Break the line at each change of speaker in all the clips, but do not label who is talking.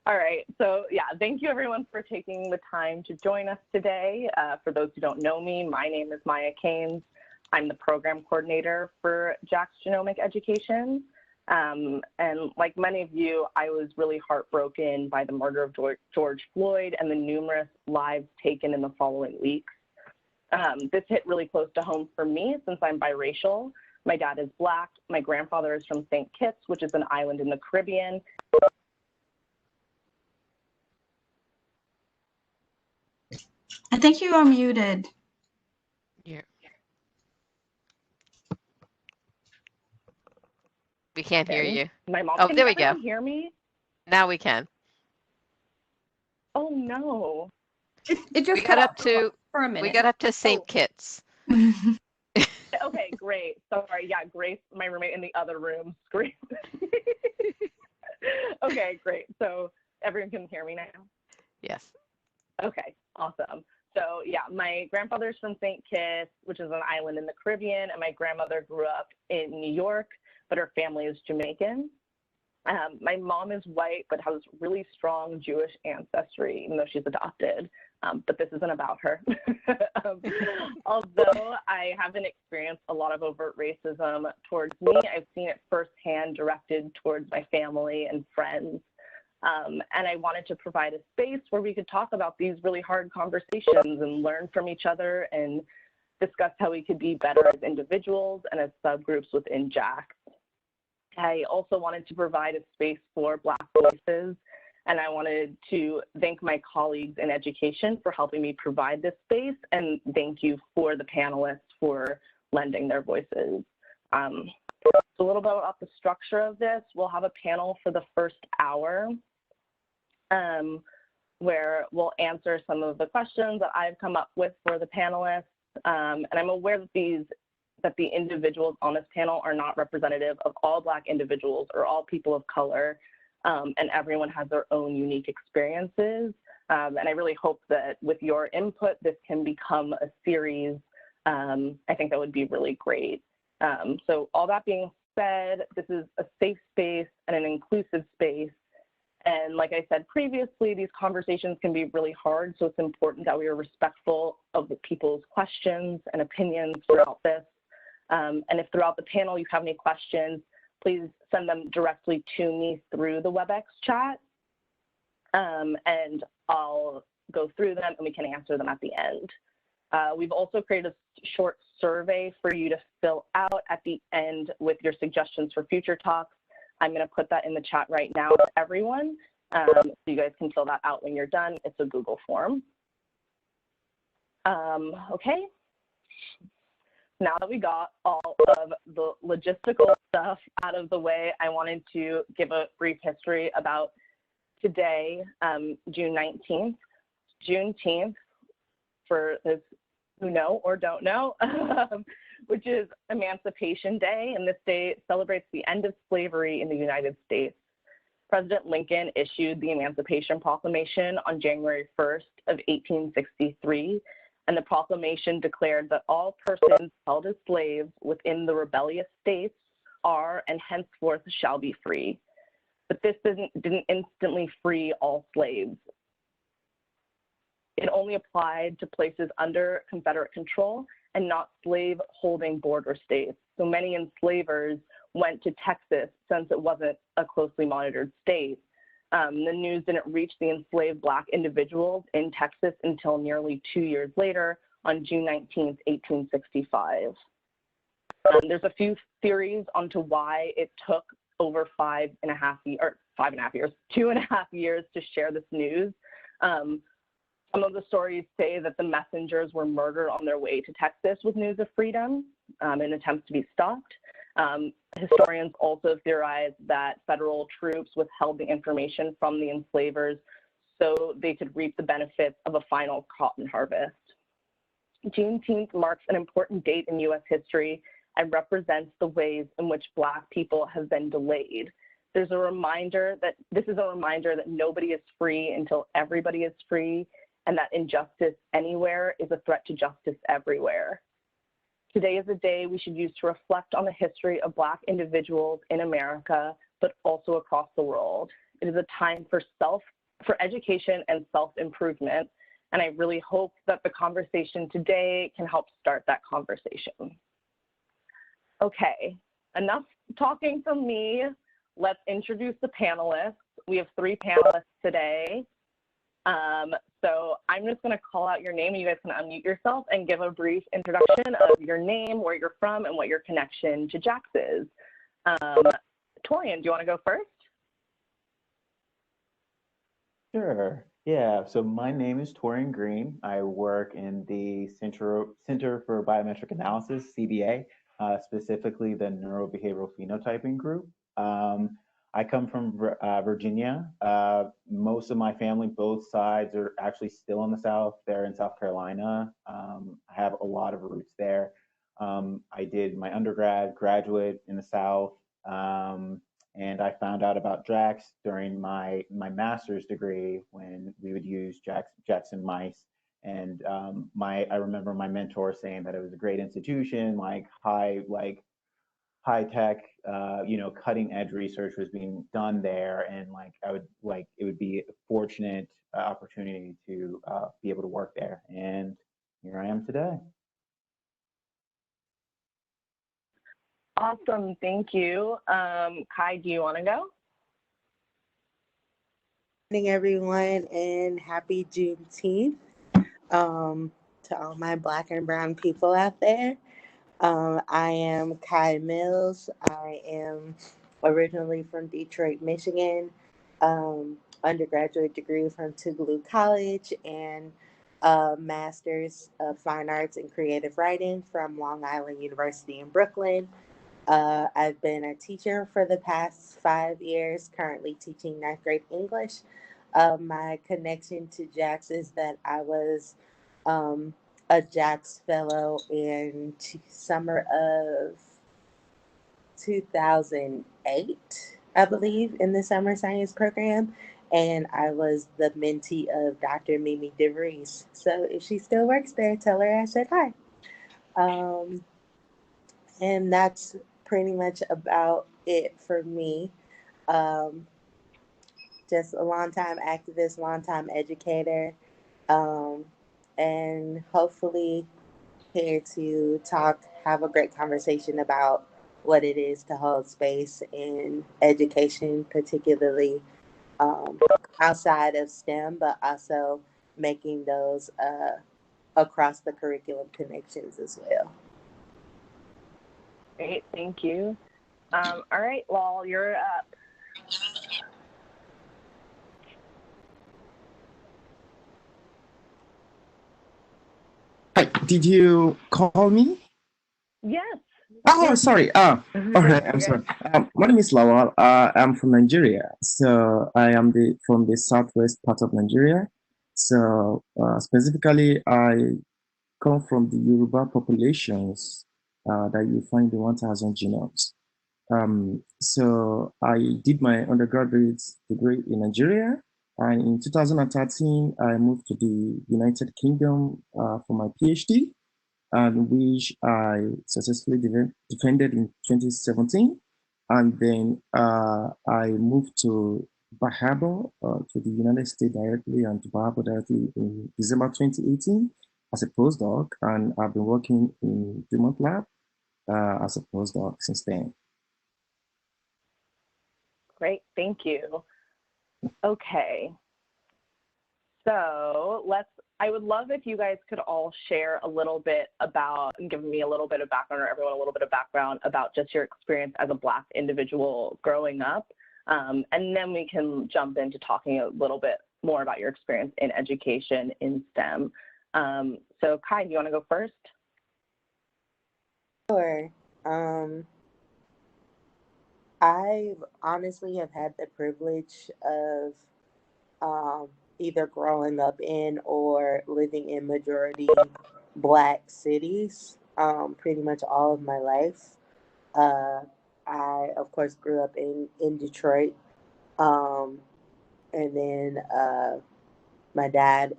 All right, so yeah, thank you everyone for taking the time to join us today. For those who don't know me, my name is Caines. I'm the program coordinator for JAX Genomic Education. And like many of you, I was really heartbroken by the murder of George Floyd and the numerous lives taken in the following weeks. This hit really close to home for me since I'm biracial. My dad is Black. My grandfather is from St. Kitts, which is an island in the Caribbean.
I think you are muted.
Yeah. We can't hear you.
My mom,
oh, there we go.
Hear me?
Now we can.
Oh no!
It just
we got up to
for a minute.
We got up to St. Kitts.
Okay, great. Sorry, yeah, Grace, my roommate in the other room, screamed. Okay, great. So everyone can hear me now?
Yes.
Okay, awesome. So yeah, my grandfather's from St. Kitts, which is an island in the Caribbean, and my grandmother grew up in New York, but her family is Jamaican. My mom is white, but has really strong Jewish ancestry, even though she's adopted. But this isn't about her. Although I haven't experienced a lot of overt racism towards me, I've seen it firsthand directed towards my family and friends. And I wanted to provide a space where we could talk about these really hard conversations and learn from each other and discuss how we could be better as individuals and as subgroups within JAX. I also wanted to provide a space for Black voices, and I wanted to thank my colleagues in education for helping me provide this space, and thank you for the panelists for lending their voices. A little bit about the structure of this. We'll have a panel for the first hour where we'll answer some of the questions that I've come up with for the panelists. And I'm aware that the individuals on this panel are not representative of all Black individuals or all people of color, and everyone has their own unique experiences. And I really hope that with your input, this can become a series. I think that would be really great. So all that being said, this is a safe space and an inclusive space. And like I said previously, these conversations can be really hard, so it's important that we are respectful of the people's questions and opinions throughout this. And if throughout the panel you have any questions, please send them directly to me through the WebEx chat, and I'll go through them and we can answer them at the end. We've also created a short survey for you to fill out at the end with your suggestions for future talks. I'm going to put that in the chat right now to everyone, so you guys can fill that out when you're done. It's a Google form. Okay. Now that we got all of the logistical stuff out of the way, I wanted to give a brief history about today, June 19th. Juneteenth, for those who know or don't know, which is Emancipation Day, and this day celebrates the end of slavery in the United States. President Lincoln issued the Emancipation Proclamation on January 1st of 1863, and the proclamation declared that all persons held as slaves within the rebellious states are and henceforth shall be free. But this didn't instantly free all slaves. It only applied to places under Confederate control and not slave-holding border states. So many enslavers went to Texas since it wasn't a closely monitored state. The news didn't reach the enslaved Black individuals in Texas until nearly 2 years later on June 19th, 1865. There's a few theories onto why it took over 2.5 years to share this news. Some of the stories say that the messengers were murdered on their way to Texas with news of freedom in attempts to be stopped. Historians also theorize that federal troops withheld the information from the enslavers so they could reap the benefits of a final cotton harvest. Juneteenth marks an important date in U.S. history and represents the ways in which Black people have been delayed. This is a reminder that nobody is free until everybody is free, and that injustice anywhere is a threat to justice everywhere. Today is a day we should use to reflect on the history of Black individuals in America, but also across the world. It is a time for for education and self-improvement. And I really hope that the conversation today can help start that conversation. Okay, enough talking from me. Let's introduce the panelists. We have 3 panelists today. So I'm just going to call out your name and you guys can unmute yourself and give a brief introduction of your name, where you're from, and what your connection to JAX is. Torrian, do you want to go first?
Sure. Yeah. So my name is Torrian Green. I work in the Center for Biometric Analysis, CBA, specifically the Neurobehavioral Phenotyping Group. I come from Virginia. Most of my family, both sides, are actually still in the South. They're in South Carolina. I have a lot of roots there. I did my undergrad, graduate in the South, and I found out about JAX during my master's degree when we would use JAX in mice. And I remember my mentor saying that it was a great institution, high tech, cutting edge research was being done there, and it would be a fortunate opportunity to be able to work there. And here I am today.
Awesome, thank you. Kai, do you want to go?
Good morning, everyone, and happy Juneteenth to all my Black and Brown people out there. I am Kai Mills. I am originally from Detroit, Michigan. Undergraduate degree from Tougaloo College and a Master's of Fine Arts and Creative Writing from Long Island University in Brooklyn. I've been a teacher for the past 5 years, currently teaching 9th grade English. My connection to JAX is that I was a JAX fellow in summer of 2008, I believe, in the summer science program. And I was the mentee of Dr. Mimi DeVries. So if she still works there, tell her I said hi. And that's pretty much about it for me. Just a longtime activist, longtime educator, and hopefully here to have a great conversation about what it is to hold space in education, particularly outside of STEM, but also making those across the curriculum connections as well.
Great, thank you. All right, Lawal, you're up.
Hi, did you call me?
Yes.
Oh, sorry. All right. I'm sorry. My name is Lawal. I'm from Nigeria. So I am from the southwest part of Nigeria. So specifically, I come from the Yoruba populations that you find the 1,000 genomes. So I did my undergraduate degree in Nigeria. And in 2013, I moved to the United Kingdom for my PhD, and which I successfully defended in 2017. And then I moved to Bahabo, to the United States directly, and to Bahabo directly in December 2018 as a postdoc. And I've been working in Dumont lab as a postdoc since then.
Great, thank you. Okay. So I would love if you guys could all share a little bit about, and give me a little bit of background, or everyone a little bit of background about just your experience as a Black individual growing up. And then we can jump into talking a little bit more about your experience in education in STEM. So Kai, do you want to go first?
Sure. I honestly have had the privilege of either growing up in or living in majority Black cities pretty much all of my life. I, of course, grew up in Detroit. And then my dad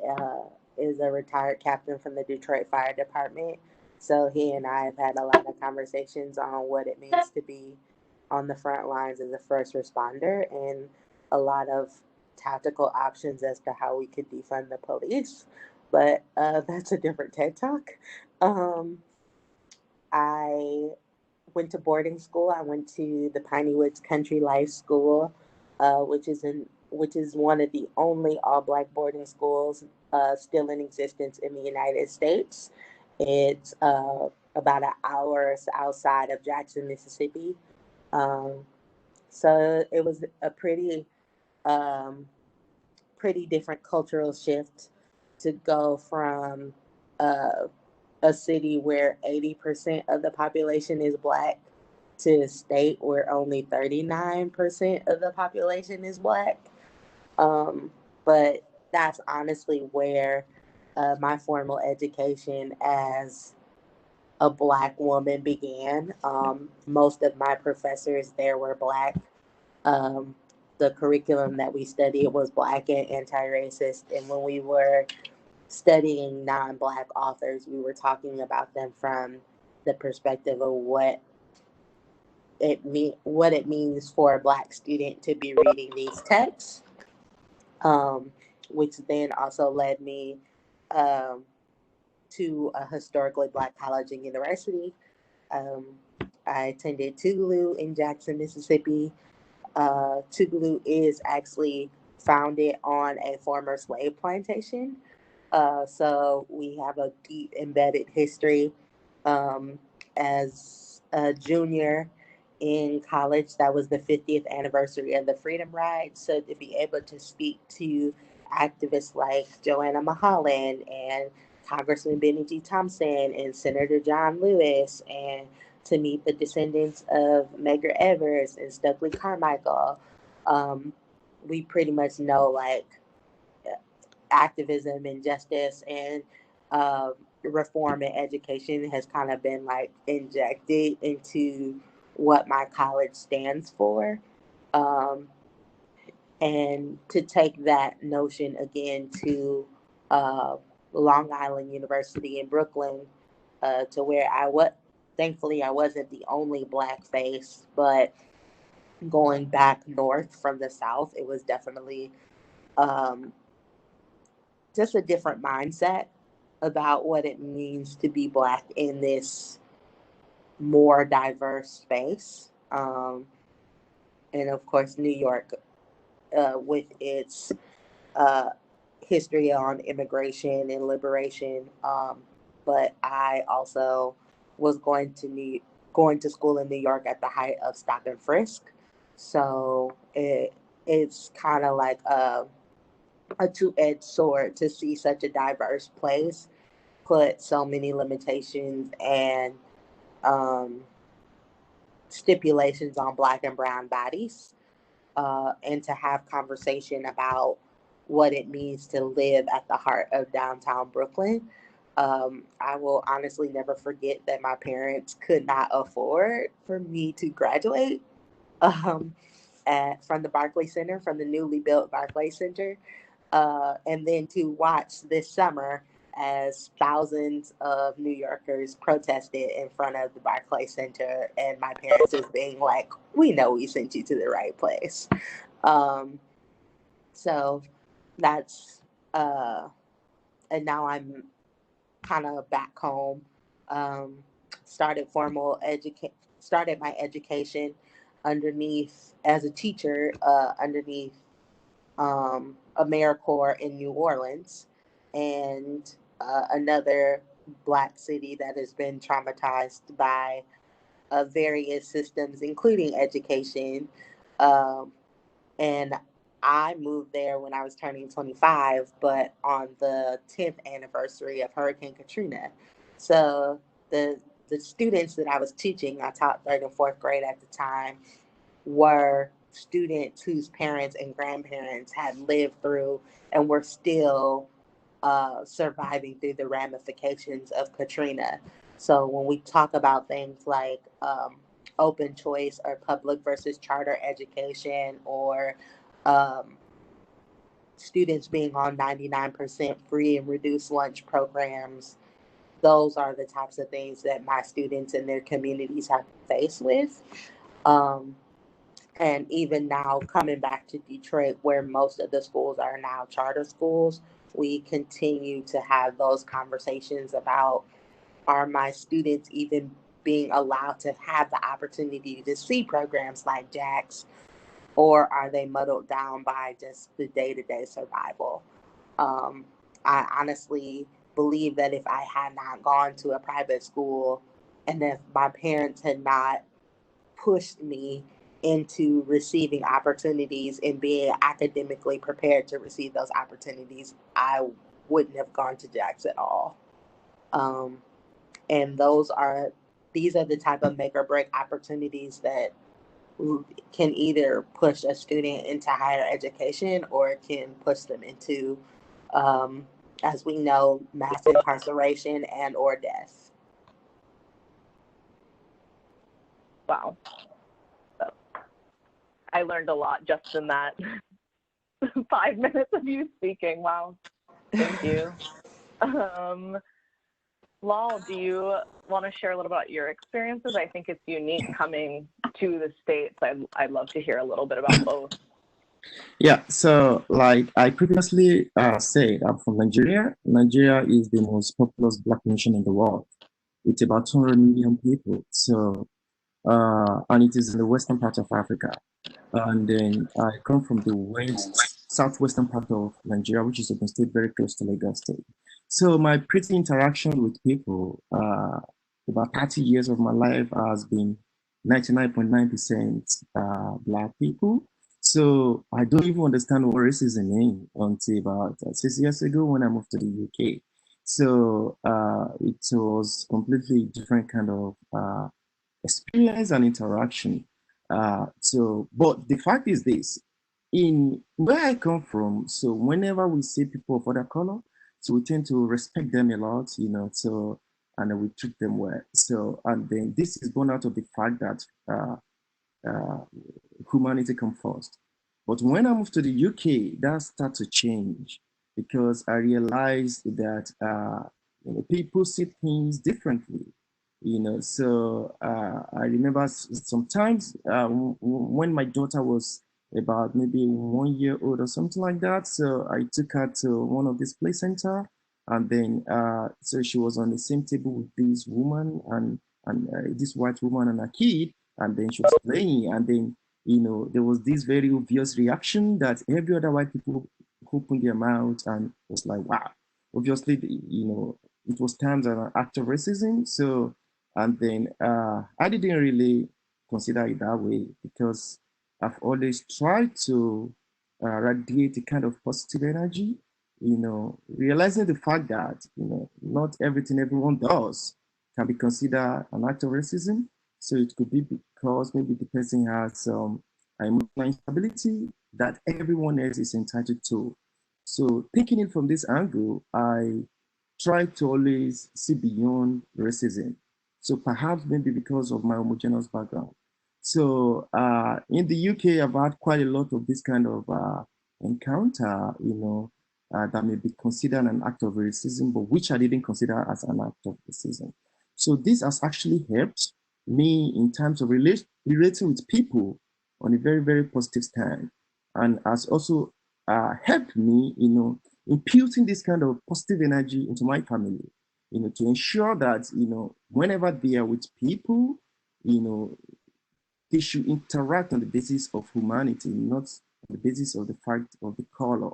is a retired captain from the Detroit Fire Department. So he and I have had a lot of conversations on what it means to be on the front lines as a first responder, and a lot of tactical options as to how we could defund the police, but that's a different TED Talk. I went to boarding school. I went to the Piney Woods Country Life School, which is one of the only all-black boarding schools still in existence in the United States. It's about an hour outside of Jackson, Mississippi. So it was a pretty different cultural shift to go from a city where 80% of the population is Black to a state where only 39% of the population is Black. But that's honestly where my formal education as a Black woman began. Most of my professors there were Black. The curriculum that we studied was Black and anti-racist. And when we were studying non-Black authors, we were talking about them from the perspective of what it means for a Black student to be reading these texts, which then also led me to a historically Black college and university. I attended Tougaloo in Jackson, Mississippi. Tougaloo is actually founded on a former slave plantation. So we have a deep embedded history. As a junior in college, that was the 50th anniversary of the Freedom Ride. So to be able to speak to activists like Joanna Mulholland and Congressman Benny G. Thompson and Senator John Lewis, and to meet the descendants of Medgar Evers and Stokely Carmichael, we pretty much know like activism and justice and reform and education has kind of been like injected into what my college stands for. And to take that notion again to Long Island University in Brooklyn, to where thankfully I wasn't the only Black face, but going back north from the South, it was definitely just a different mindset about what it means to be Black in this more diverse space. And of course, New York, with its history on immigration and liberation. But I also was going to school in New York at the height of stop and frisk. So it's kind of like a two-edged sword to see such a diverse place put so many limitations and stipulations on Black and brown bodies, and to have conversation about what it means to live at the heart of downtown Brooklyn. I will honestly never forget that my parents could not afford for me to graduate from the Barclays Center, from the newly built Barclays Center, and then to watch this summer as thousands of New Yorkers protested in front of the Barclays Center, and my parents just being like, "We know we sent you to the right place." So that's, and now I'm kind of back home. Started my education underneath as a teacher underneath AmeriCorps in New Orleans, and another Black city that has been traumatized by various systems, including education. And I moved there when I was turning 25, but on the 10th anniversary of Hurricane Katrina. So the students that I was teaching, I taught 3rd and 4th grade at the time, were students whose parents and grandparents had lived through and were still surviving through the ramifications of Katrina. So when we talk about things like open choice or public versus charter education, or students being on 99% free and reduced lunch programs, those are the types of things that my students and their communities have faced with. And even now, coming back to Detroit, where most of the schools are now charter schools, we continue to have those conversations about, are my students even being allowed to have the opportunity to see programs like JAX, or are they muddled down by just the day-to-day survival? I honestly believe that if I had not gone to a private school and if my parents had not pushed me into receiving opportunities and being academically prepared to receive those opportunities, I wouldn't have gone to JAX at all. And these are the type of make or break opportunities that can either push a student into higher education or it can push them into, as we know, mass incarceration and or death.
Wow. So, I learned a lot just in that 5 minutes of you speaking. Wow. Thank you. Lawal, do you want to share a little about your experiences? I think it's unique coming to the States. I'd love to hear a little bit about both.
Yeah, so like I previously said, I'm from Nigeria. Nigeria is the most populous Black nation in the world. It's about 200 million people. So, and it is in the western part of Africa. And then I come from the southwestern part of Nigeria, which is Ogun State, very close to Lagos State. So my pretty interaction with people, about 30 years of my life has been 99.9% Black people. So I don't even understand what racism means until about 6 years ago when I moved to the UK. So it was completely different kind of experience and interaction. But the fact is this, in where I come from, so whenever we see people of other color, so we tend to respect them a lot, so, and then we treat them well. So, and then this is born out of the fact that uh, humanity comes first. But when I moved to the UK, that started to change because I realized that people see things differently. So I remember sometimes when my daughter was about maybe 1 year old or something like that. So I took her to one of these play center, and then so she was on the same table with this woman and this white woman and a kid, and then she was playing, and then there was this very obvious reaction that every other white people opened their mouth and was like, wow. Obviously, it was termed an act of racism. So, and then I didn't really consider it that way because I've always tried to radiate a kind of positive energy, realizing the fact that, not everything everyone does can be considered an act of racism. So it could be because maybe the person has emotional instability that everyone else is entitled to. So thinking it from this angle, I try to always see beyond racism. So perhaps maybe because of my homogeneous background. So in the UK, I've had quite a lot of this kind of encounter, that may be considered an act of racism, but which I didn't consider as an act of racism. So this has actually helped me in terms of relating with people on a very, very positive stand, and has also helped me, imputing this kind of positive energy into my family, to ensure that, whenever they are with people, they should interact on the basis of humanity, not on the basis of the fact of the color.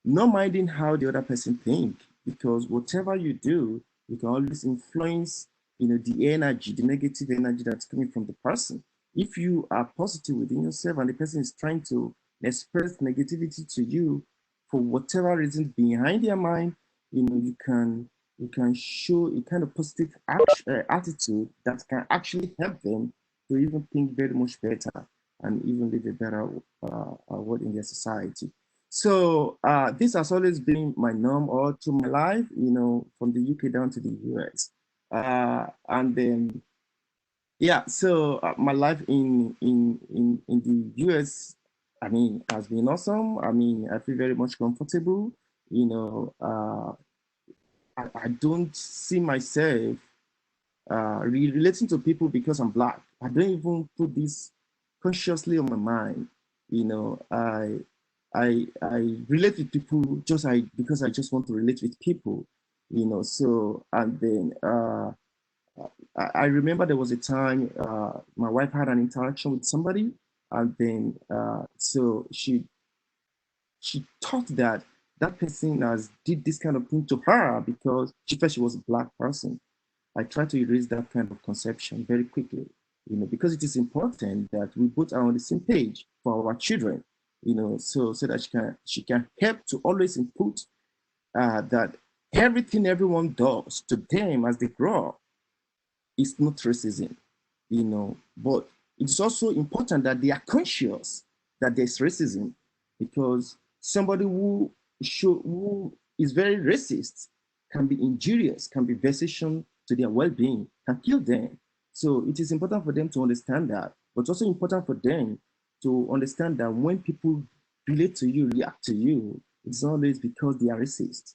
Not minding how the other person think, because whatever you do, you can always influence, the energy, the negative energy that's coming from the person. If you are positive within yourself and the person is trying to express negativity to you for whatever reason behind their mind, you can show a kind of positive attitude that can actually help them to even think very much better and even live a better world in their society. So this has always been my norm all through my life, from the UK down to the US. And then, yeah, so my life in the US, I mean, has been awesome. I mean, I feel very much comfortable. I don't see myself relating to people because I'm Black. I don't even put this consciously on my mind. You know, I relate with people because I just want to relate with people. You know, so and then I remember there was a time my wife had an interaction with somebody, and then so she thought that that person has did this kind of thing to her because she felt she was a black person. I try to erase that kind of conception very quickly, you know, because it is important that we both are on the same page for our children, you know, so that she can help to always input that everything everyone does to them as they grow up is not racism, you know, but it's also important that they are conscious that there's racism because somebody who is very racist can be injurious, can be vexation to their well-being, can kill them. So it is important for them to understand that, but it's also important for them to understand that when people relate to you, react to you, it's not always because they are racist.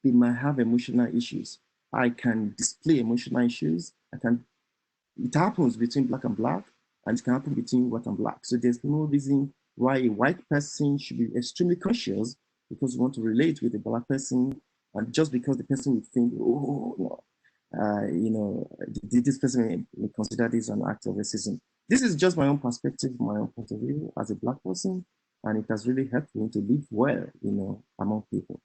They might have emotional issues. I can display emotional issues. It happens between black and black, and it can happen between white and black. So there's no reason why a white person should be extremely conscious because you want to relate with a black person, and just because the person would think, oh, no, you know, this person may consider this an act of racism. This is just my own perspective, my own point of view as a black person, and it has really helped me to live well, you know, among people.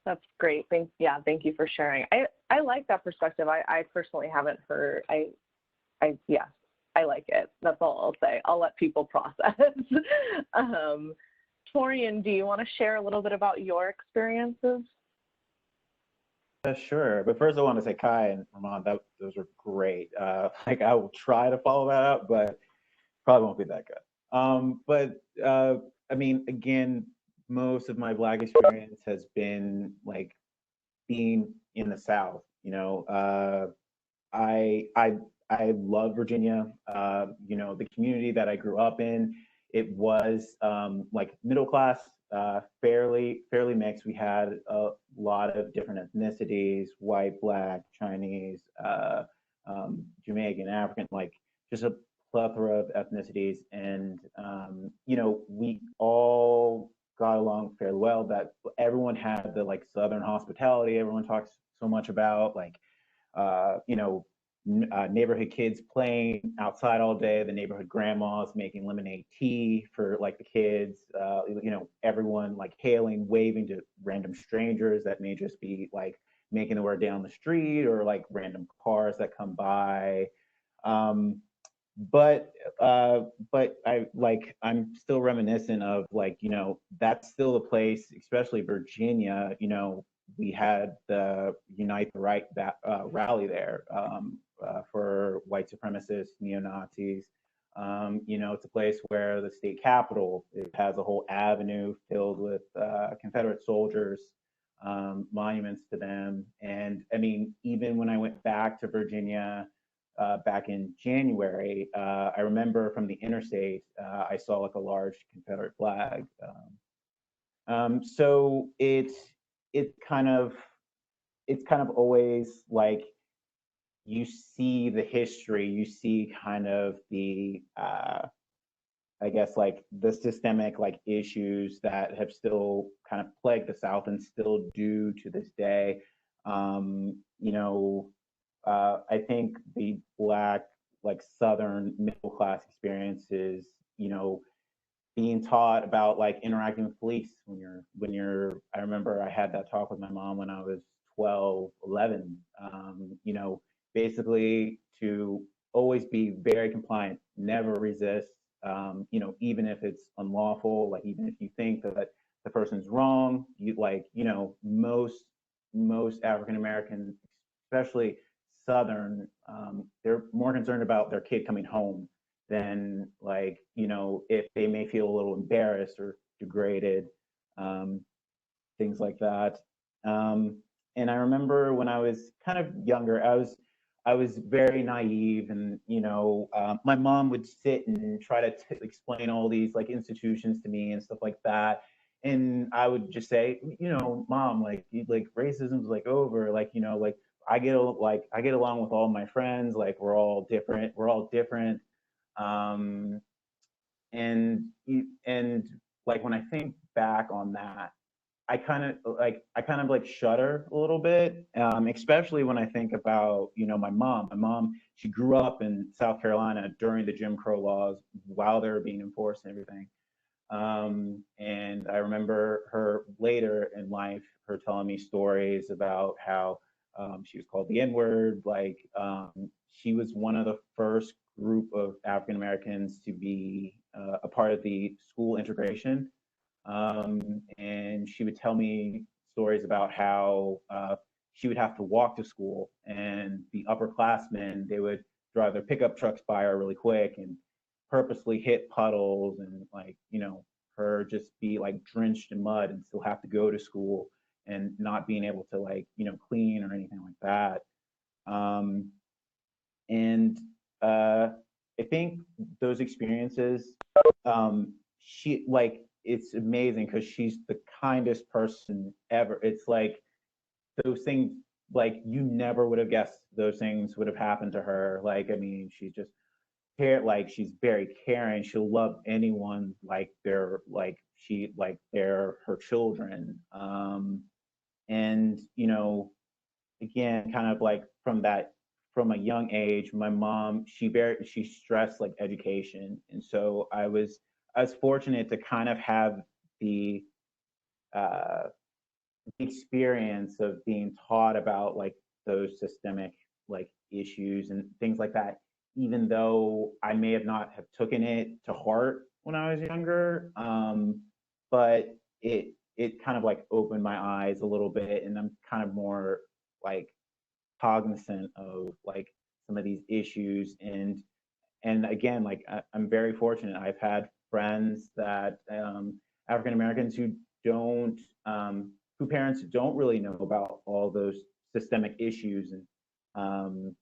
That's great. Thank you for sharing. I like that perspective. I personally haven't heard. Yes, I like it. That's all I'll say. I'll let people process. Torrian, do you want to share a little bit about your experiences?
Sure, but first I want to say Kai and Raman, those are great. Like I will try to follow that up, but probably won't be that good. But I mean, again, most of my Black experience has been like being in the South. You know, I love Virginia. You know, the community that I grew up in, it was like middle class, fairly mixed. We had a lot of different ethnicities: white, black, Chinese, Jamaican, African, like just a plethora of ethnicities. And you know, we all got along fairly well. That everyone had the like Southern hospitality. Everyone talks so much about like you know, neighborhood kids playing outside all day, the neighborhood grandmas making lemonade tea for like the kids, you know, everyone like hailing, waving to random strangers that may just be like making their way down the street or like random cars that come by. Um, but I'm still reminiscent of like, you know, that's still a place, especially Virginia. You know, we had the Unite the Right rally there for white supremacists, neo-Nazis. You know, it's a place where the state capitol, it has a whole avenue filled with Confederate soldiers, monuments to them. And I mean, even when I went back to Virginia back in January, I remember from the interstate, I saw like a large Confederate flag. So it's kind of always like you see the history, you see kind of the I guess like the systemic like issues that have still kind of plagued the South and still do to this day. You know, I think the Black, like Southern middle class experiences, you know, being taught about like interacting with police when you're I remember I had that talk with my mom when I was 12, 11. You know, basically to always be very compliant, never resist, you know, even if it's unlawful, like even if you think that the person's wrong, you like, you know, most African Americans, especially Southern, they're more concerned about their kid coming home than like, you know, if they may feel a little embarrassed or degraded, things like that. And I remember when I was kind of younger, I was very naive, and you know, my mom would sit and try to explain all these like institutions to me and stuff like that. And I would just say, you know, mom, like racism's like over, like, you know, like I get along with all my friends. Like we're all different. Um, and like when I think back on that, I kind of like shudder a little bit, especially when I think about, you know, my mom. My mom, she grew up in South Carolina during the Jim Crow laws while they were being enforced and everything. And I remember her later in life, her telling me stories about how she was called the N-word. Like she was one of the first group of African Americans to be a part of the school integration. And she would tell me stories about how she would have to walk to school, and the upperclassmen, they would drive their pickup trucks by her really quick and purposely hit puddles, and like, you know, her just be like drenched in mud and still have to go to school and not being able to, like, you know, clean or anything like that. And I think those experiences, she like, it's amazing because she's the kindest person ever. It's like those things, like you never would have guessed those things would have happened to her. Like, I mean, she's just like she's very caring. She'll love anyone like they're her children. And you know, again, kind of like from a young age, my mom, she stressed like education, and so I was fortunate to kind of have the uh, experience of being taught about like those systemic like issues and things like that, even though I may have not have taken it to heart when I was younger. But it kind of like opened my eyes a little bit, and I'm kind of more like cognizant of like some of these issues. And again, like I'm very fortunate. I've had friends that African Americans who don't who parents don't really know about all those systemic issues, and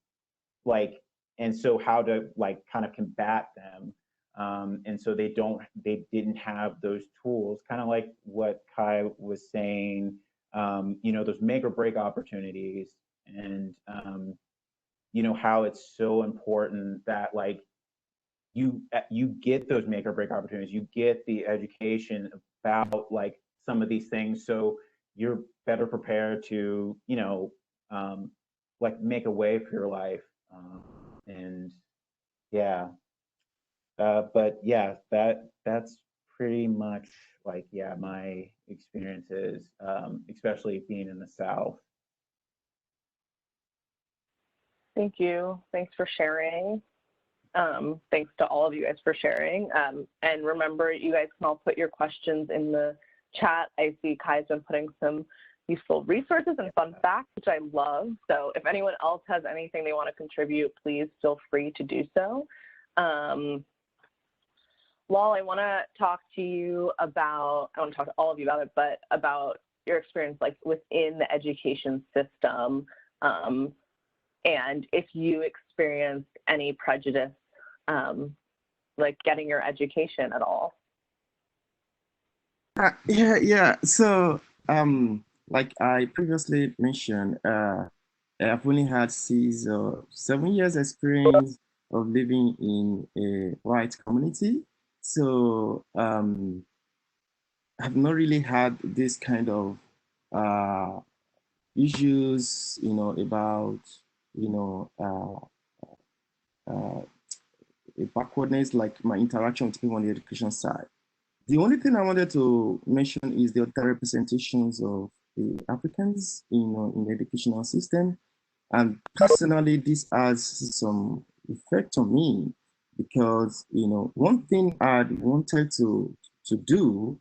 like, and so how to like kind of combat them. And so they didn't have those tools, kind of like what Kai was saying, you know, those make or break opportunities. And you know, how it's so important that like you get those make or break opportunities, you get the education about like some of these things, so you're better prepared to, you know, like make a way for your life. And yeah, but yeah, that's pretty much like, yeah, my experiences, especially being in the South.
Thank you. Thanks for sharing. Thanks to all of you guys for sharing. And remember, you guys can all put your questions in the chat. I see Kai's been putting some useful resources and fun facts, which I love. So if anyone else has anything they want to contribute, please feel free to do so. Lawal, I want to talk to all of you about it, but about your experience like within the education system, and if you experienced any prejudice like getting your education at all.
Yeah. So, like I previously mentioned, I've only had 6 or 7 years experience of living in a white community. So, I've not really had this kind of issues, you know, about, you know, backwardness, like my interaction with people on the education side. The only thing I wanted to mention is the other representations of the Africans, you know, in the educational system. And personally, this has some effect on me because, you know, one thing I wanted to do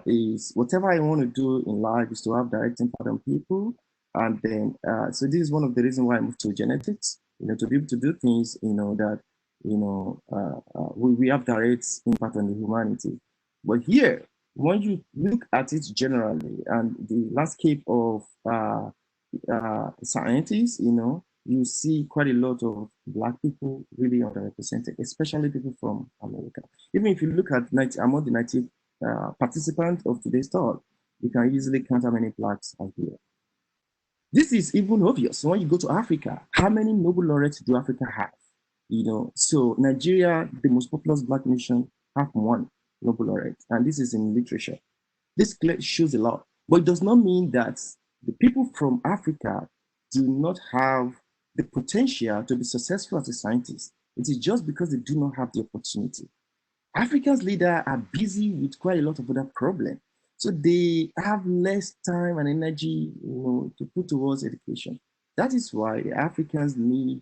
is whatever I want to do in life is to have direct impact on people. And then, so this is one of the reasons why I moved to genetics, you know, to be able to do things, you know, that, you know, we have direct impact on the humanity. But here, when you look at it generally and the landscape of scientists, you know, you see quite a lot of Black people really underrepresented, especially people from America. Even if you look at among the 90 participants of today's talk, you can easily count how many Blacks are here. This is even obvious when you go to Africa. How many Nobel laureates do Africa have? So Nigeria, the most populous Black nation, have one Nobel laureate, and this is in literature. This shows a lot, but it does not mean that the people from Africa do not have the potential to be successful as a scientist. It is just because they do not have the opportunity. Africa's leaders are busy with quite a lot of other problems. So they have less time and energy, to put towards education. That is why the Africans need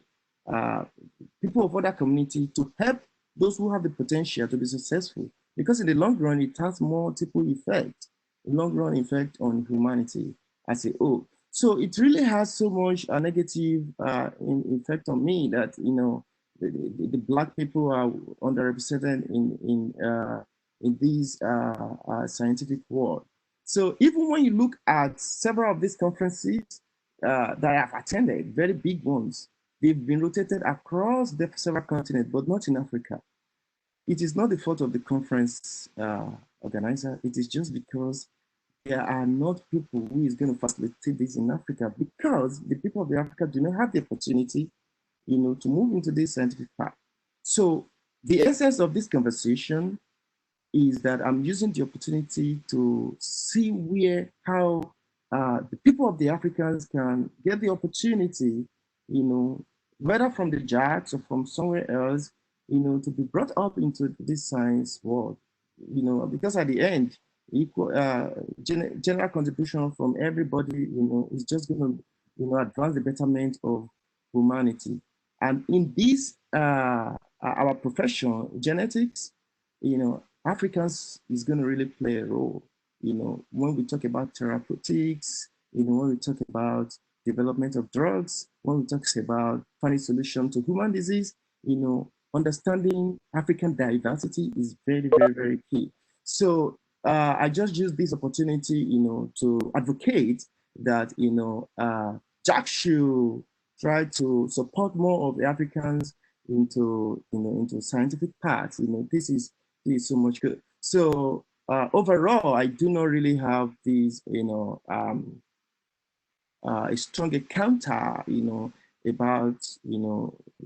people of other community to help those who have the potential to be successful. Because in the long run, it has multiple effects, long run effect on humanity as a whole. So it really has so much a negative effect on me that, the Black people are underrepresented in these scientific world. So even when you look at several of these conferences that I have attended, very big ones, they've been rotated across the several continents, but not in Africa. It is not the fault of the conference organizer. It is just because there are not people who is going to facilitate this in Africa, because the people of the Africa do not have the opportunity to move into this scientific path. So the essence of this conversation is that I'm using the opportunity to see how the people of the Africans can get the opportunity, whether from the JAX or from somewhere else, to be brought up into this science world, because at the end, equal general contribution from everybody, is just going to, advance the betterment of humanity. And in this, our profession, genetics, Africans is going to really play a role. When we talk about therapeutics, when we talk about development of drugs, when we talk about finding solution to human disease, understanding African diversity is very, very, very key. So I just use this opportunity, to advocate that, JAX should try to support more of the Africans into scientific paths. This is so much good. So overall, I do not really have these, a strong counter, about,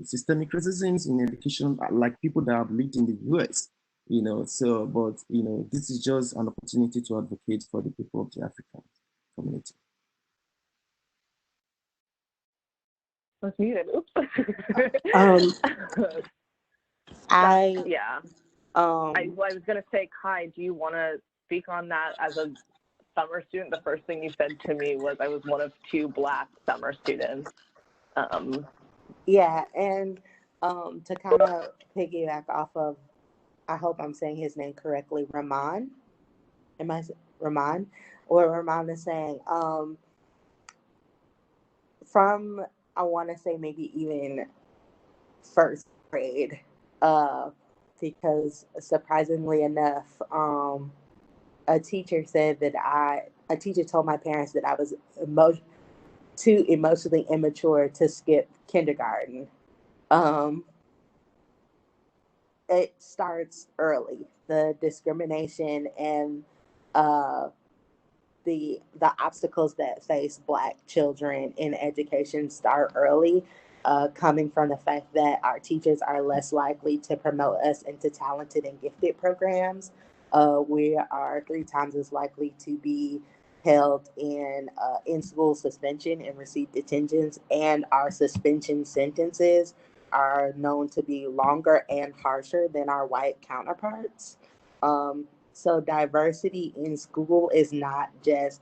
systemic racism in education, like people that have lived in the US, but, this is just an opportunity to advocate for the people of the African community.
Was muted. Oops.
I
was going to say, Kai, do you want to speak on that? As a summer student, the first thing you said to me was I was one of 2 Black summer students.
Yeah, and to kind of piggyback off of, I hope I'm saying his name correctly, Raman. Am I Raman? Or Raman is saying, from, I want to say maybe even first grade, because surprisingly enough, a teacher told my parents that I was too emotionally immature to skip kindergarten. It starts early. The discrimination and the obstacles that face Black children in education start early, coming from the fact that our teachers are less likely to promote us into talented and gifted programs. We are 3 times as likely to be held in school suspension and receive detentions, and our suspension sentences are known to be longer and harsher than our white counterparts. So diversity in school is not just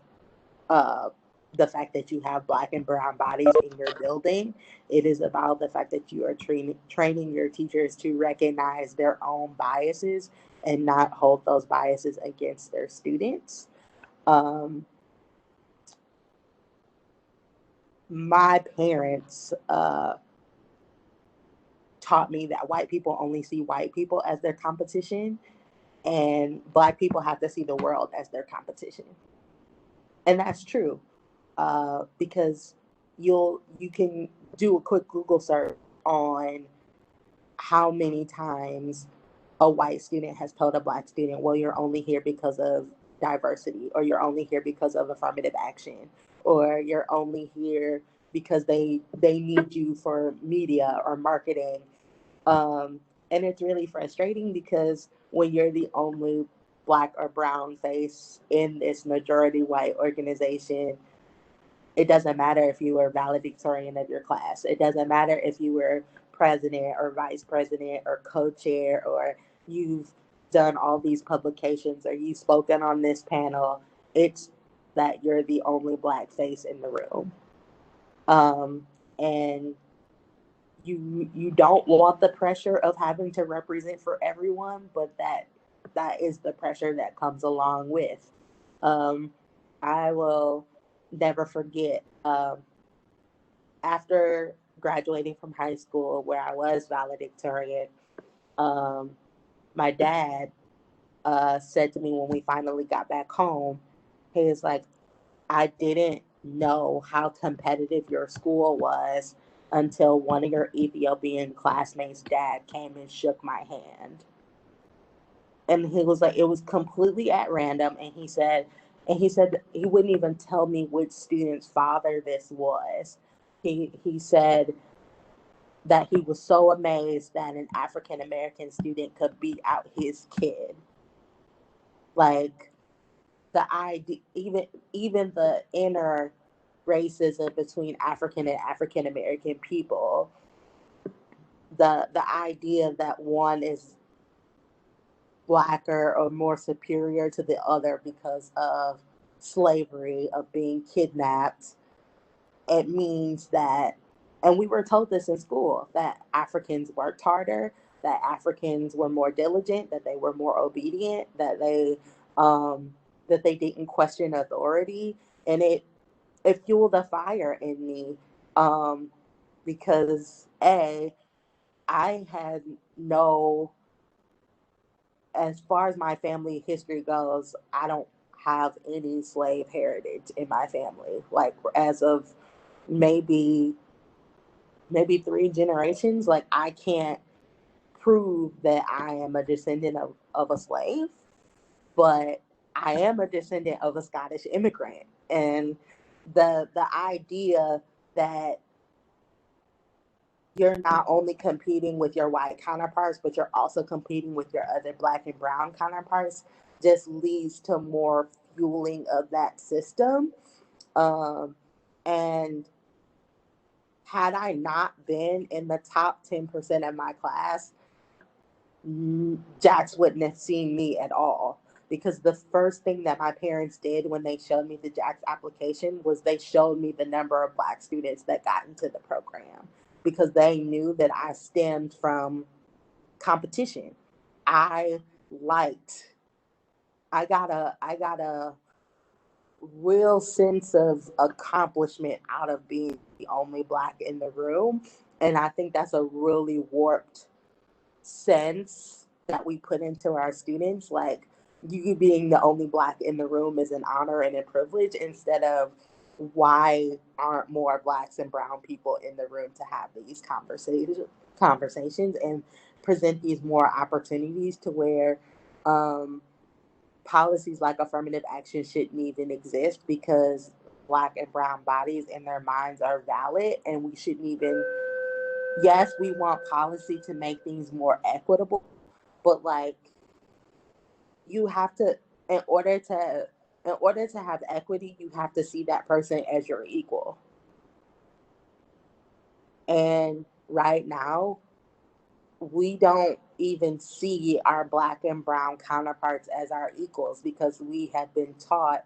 the fact that you have Black and brown bodies in your building. It is about the fact that you are training your teachers to recognize their own biases and not hold those biases against their students. My parents taught me that white people only see white people as their competition, and Black people have to see the world as their competition. And that's true, because you can do a quick Google search on how many times a white student has told a Black student, well, you're only here because of diversity, or you're only here because of affirmative action, or you're only here because they need you for media or marketing. And it's really frustrating because when you're the only Black or brown face in this majority white organization, it doesn't matter if you were valedictorian of your class. It doesn't matter if you were president or vice president or co-chair, or you've done all these publications or you've spoken on this panel. It's that you're the only Black face in the room. And you don't want the pressure of having to represent for everyone, but that is the pressure that comes along with. I will never forget, after graduating from high school, where I was valedictorian, my dad said to me when we finally got back home, he was like, I didn't know how competitive your school was until one of your Ethiopian classmates' dad came and shook my hand. And he was like, it was completely at random. And he said he wouldn't even tell me which student's father this was. He said that he was so amazed that an African American student could beat out his kid. Like, the idea, even the inner racism between African and African American people, the idea that one is Blacker or more superior to the other because of slavery, of being kidnapped, it means that, and we were told this in school, that Africans worked harder, that Africans were more diligent, that they were more obedient, that they didn't question authority. And it fueled a fire in me, because I had no, as far as my family history goes, I don't have any slave heritage in my family. Like, as of maybe 3 generations, like, I can't prove that I am a descendant of a slave, but I am a descendant of a Scottish immigrant. And the idea that you're not only competing with your white counterparts, but you're also competing with your other Black and brown counterparts just leads to more fueling of that system. And had I not been in the top 10% of my class, JAX wouldn't have seen me at all. Because the first thing that my parents did when they showed me the JAX application was they showed me the number of Black students that got into the program, because they knew that I stemmed from competition. I got a real sense of accomplishment out of being the only Black in the room. And I think that's a really warped sense that we put into our students. Like, you being the only Black in the room is an honor and a privilege, instead of why aren't more Blacks and brown people in the room to have these conversations and present these more opportunities to where policies like affirmative action shouldn't even exist, because Black and brown bodies and their minds are valid, and we shouldn't even, yes, we want policy to make things more equitable, but like, you have to, in order to have equity, you have to see that person as your equal. And right now, we don't even see our Black and brown counterparts as our equals, because we have been taught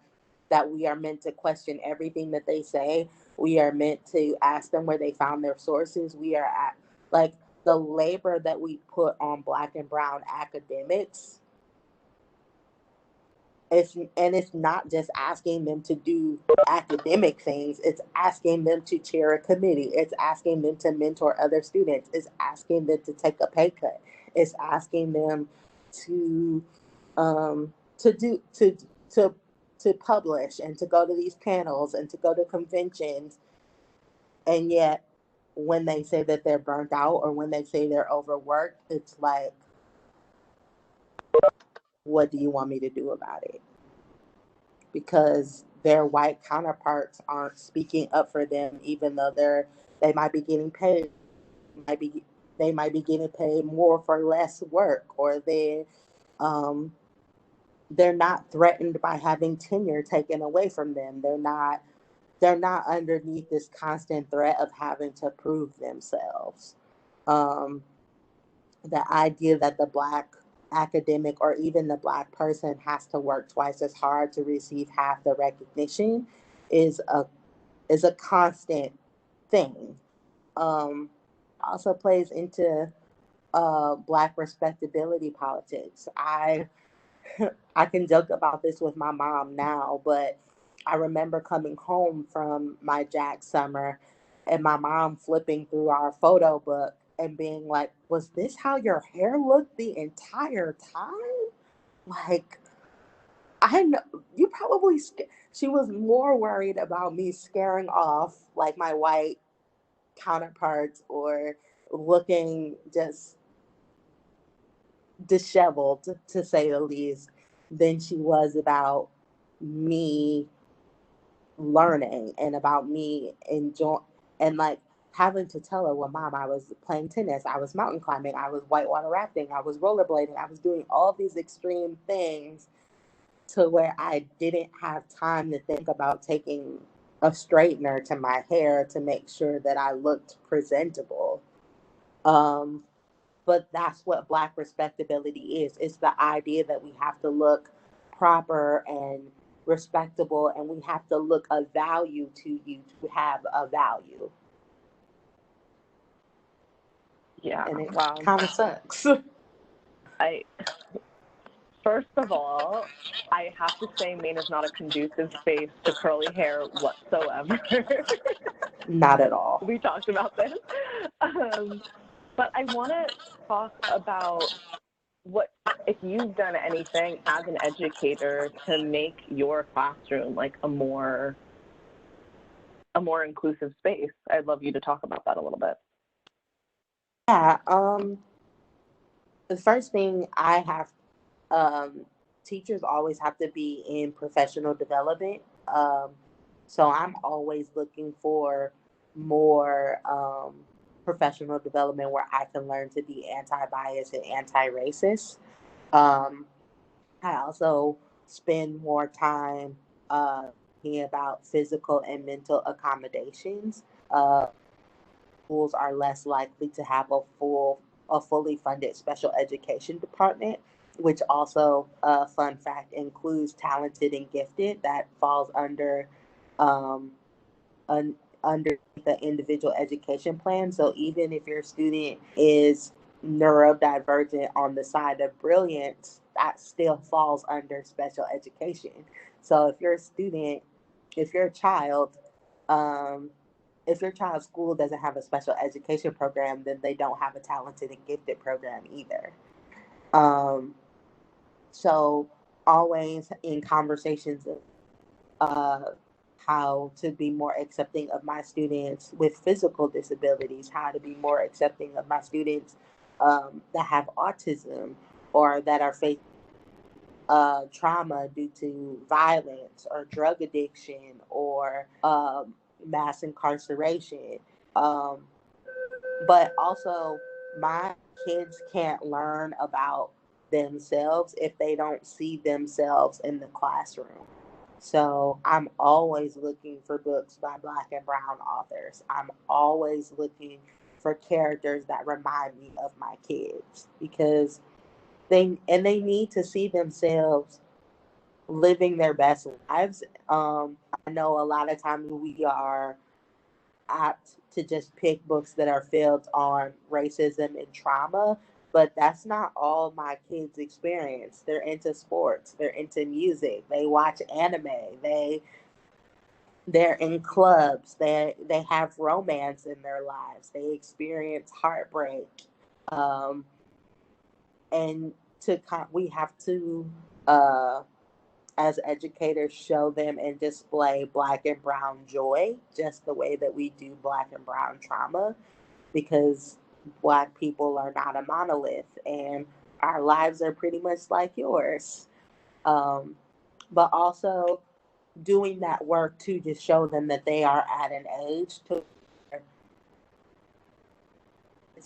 that we are meant to question everything that they say. We are meant to ask them where they found their sources. We are at, like, the labor that we put on Black and brown academics. It's not just asking them to do academic things. It's asking them to chair a committee. It's asking them to mentor other students. It's asking them to take a pay cut. It's asking them to publish and to go to these panels and to go to conventions. And yet, when they say that they're burnt out or when they say they're overworked, it's like, what do you want me to do about it? because their white counterparts aren't speaking up for them, even though they might be getting paid, they might be getting paid more for less work, or they're not threatened by having tenure taken away from them. They're not underneath this constant threat of having to prove themselves. The idea that the Black academic or even the Black person has to work twice as hard to receive half the recognition is a constant thing. Also plays into Black respectability politics. I can joke about this with my mom now, but I remember coming home from my JAX summer and my mom flipping through our photo book and being like, "Was this how your hair looked the entire time?" Like, I know you probably, she was more worried about me scaring off like my white counterparts or looking just disheveled, to say the least, than she was about me learning and about me enjoying, and like having to tell her, "Well, mom, I was playing tennis, I was mountain climbing, I was whitewater rafting, I was rollerblading, I was doing all these extreme things," to where I didn't have time to think about taking a straightener to my hair to make sure that I looked presentable. But that's what Black respectability is. It's the idea that we have to look proper and respectable, and we have to look of value to you to have a value.
Yeah.
And it
Wow.
kind of sucks.
First of all, I have to say Maine is not a conducive space to curly hair whatsoever.
Not at all.
We talked about this. But I want to talk about if you've done anything as an educator to make your classroom like a more inclusive space. I'd love you to talk about that a little bit.
Yeah. The first thing I have, teachers always have to be in professional development. So I'm always looking for more professional development where I can learn to be anti-biased and anti-racist. I also spend more time thinking about physical and mental accommodations. Schools are less likely to have a fully funded special education department, which also, fun fact, includes talented and gifted. That falls under um, under the individual education plan. So even if your student is neurodivergent on the side of brilliance, that still falls under special education. So if your student, if your child, if your child's school doesn't have a special education program, then they don't have a talented and gifted program either. So always in conversations of how to be more accepting of my students with physical disabilities, how to be more accepting of my students that have autism or that are facing trauma due to violence or drug addiction or mass incarceration. But also, my kids can't learn about themselves if they don't see themselves in the classroom. So I'm always looking for books by Black and Brown authors. I'm always looking for characters that remind me of my kids, because they need to see themselves living their best lives. I know a lot of times we are apt to just pick books that are filled on racism and trauma, but that's not all my kids experience. They're into sports, they're into music, they watch anime, they're in clubs, they have romance in their lives, they experience heartbreak. Um, and we have to as educators show them and display Black and Brown joy just the way that we do Black and Brown trauma, because Black people are not a monolith and our lives are pretty much like yours. But also doing that work to just show them that they are at an age to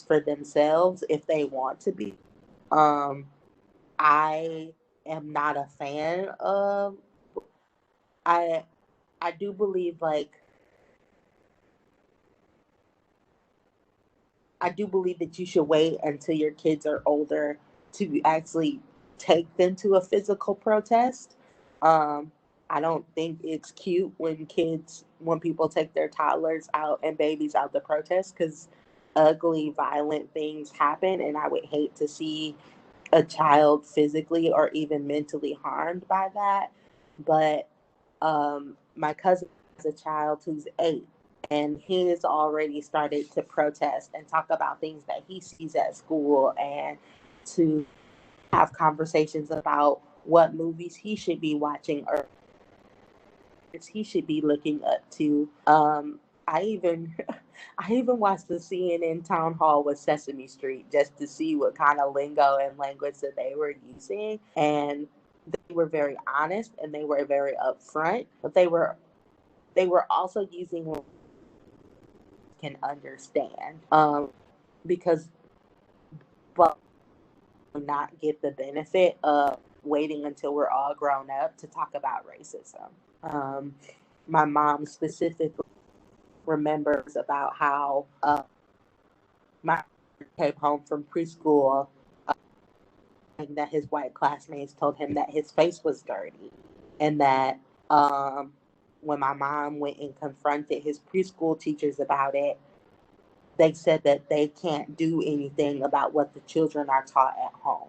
for themselves if they want to be. I am not a fan of. I do believe that you should wait until your kids are older to actually take them to a physical protest. I don't think it's cute when people take their toddlers out and babies out to protest, because ugly, violent things happen, and I would hate to see a child physically or even mentally harmed by that. But my cousin has a child who's 8, and he has already started to protest and talk about things that he sees at school, and to have conversations about what movies he should be watching or he should be looking up to. I even watched the CNN town hall with Sesame Street just to see what kind of lingo and language that they were using, and they were very honest and they were very upfront, but they were also using what can understand, because but not get the benefit of waiting until we're all grown up to talk about racism. My mom specifically remembers about how my came home from preschool, and that his white classmates told him that his face was dirty, and that when my mom went and confronted his preschool teachers about it, they said that they can't do anything about what the children are taught at home.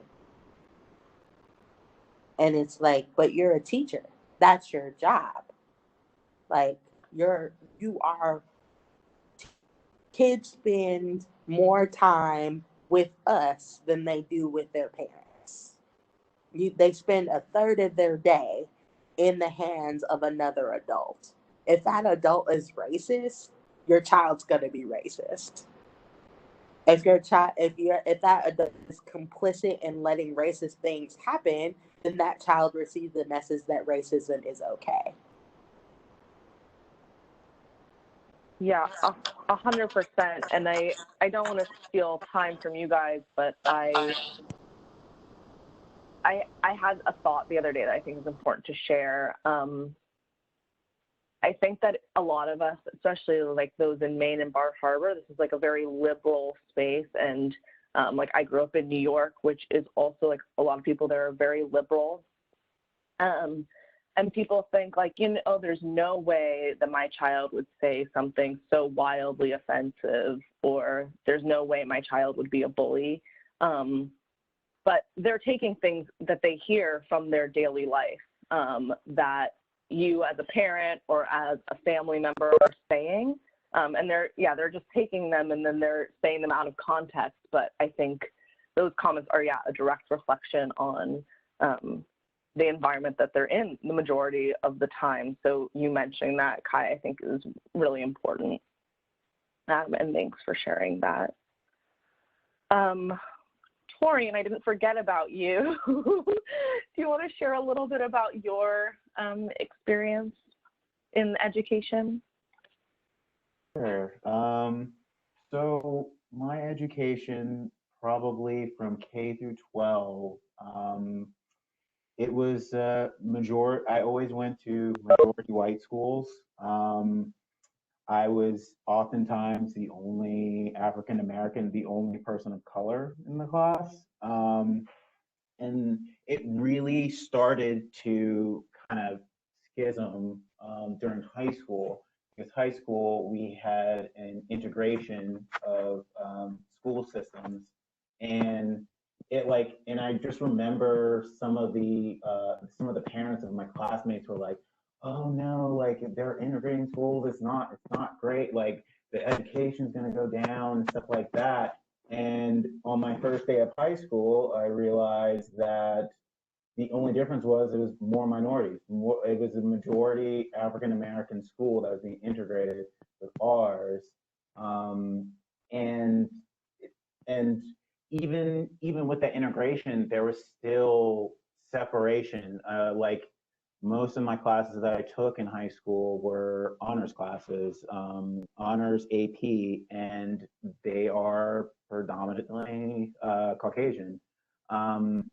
And it's like, but you're a teacher. That's your job. Like, kids spend more time with us than they do with their parents. They spend a third of their day in the hands of another adult. If that adult is racist, your child's gonna be racist. If that adult is complicit in letting racist things happen, then that child receives the message that racism is okay.
Yeah, 100%. And I don't want to steal time from you guys, but I had a thought the other day that I think is important to share. I think that a lot of us, especially like those in Maine and Bar Harbor, this is like a very liberal space. And like I grew up in New York, which is also like a lot of people there are very liberal. And people think like, there's no way that my child would say something so wildly offensive, or there's no way my child would be a bully. But they're taking things that they hear from their daily life that you as a parent or as a family member are saying. And they're just taking them and then they're saying them out of context. But I think those comments are, a direct reflection on the environment that they're in the majority of the time. So you mentioning that, Kai, I think is really important. And thanks for sharing that. Torrian, I didn't forget about you. Do you want to share a little bit about your experience in education?
Sure. So my education, probably from K through 12, it was I always went to majority white schools. I was oftentimes the only African American, the only person of color in the class. And it really started to kind of schism during high school. Because high school, we had an integration of school systems, and and I just remember some of the parents of my classmates were like, "Oh no, like they're integrating schools. It's not great. Like the education's going to go down and stuff like that." And on my first day of high school, I realized that the only difference was it was more minorities. It was a majority African American school that was being integrated with ours, and even with that integration, there was still separation. Like most of my classes that I took in high school were honors classes, honors AP, and they are predominantly Caucasian. And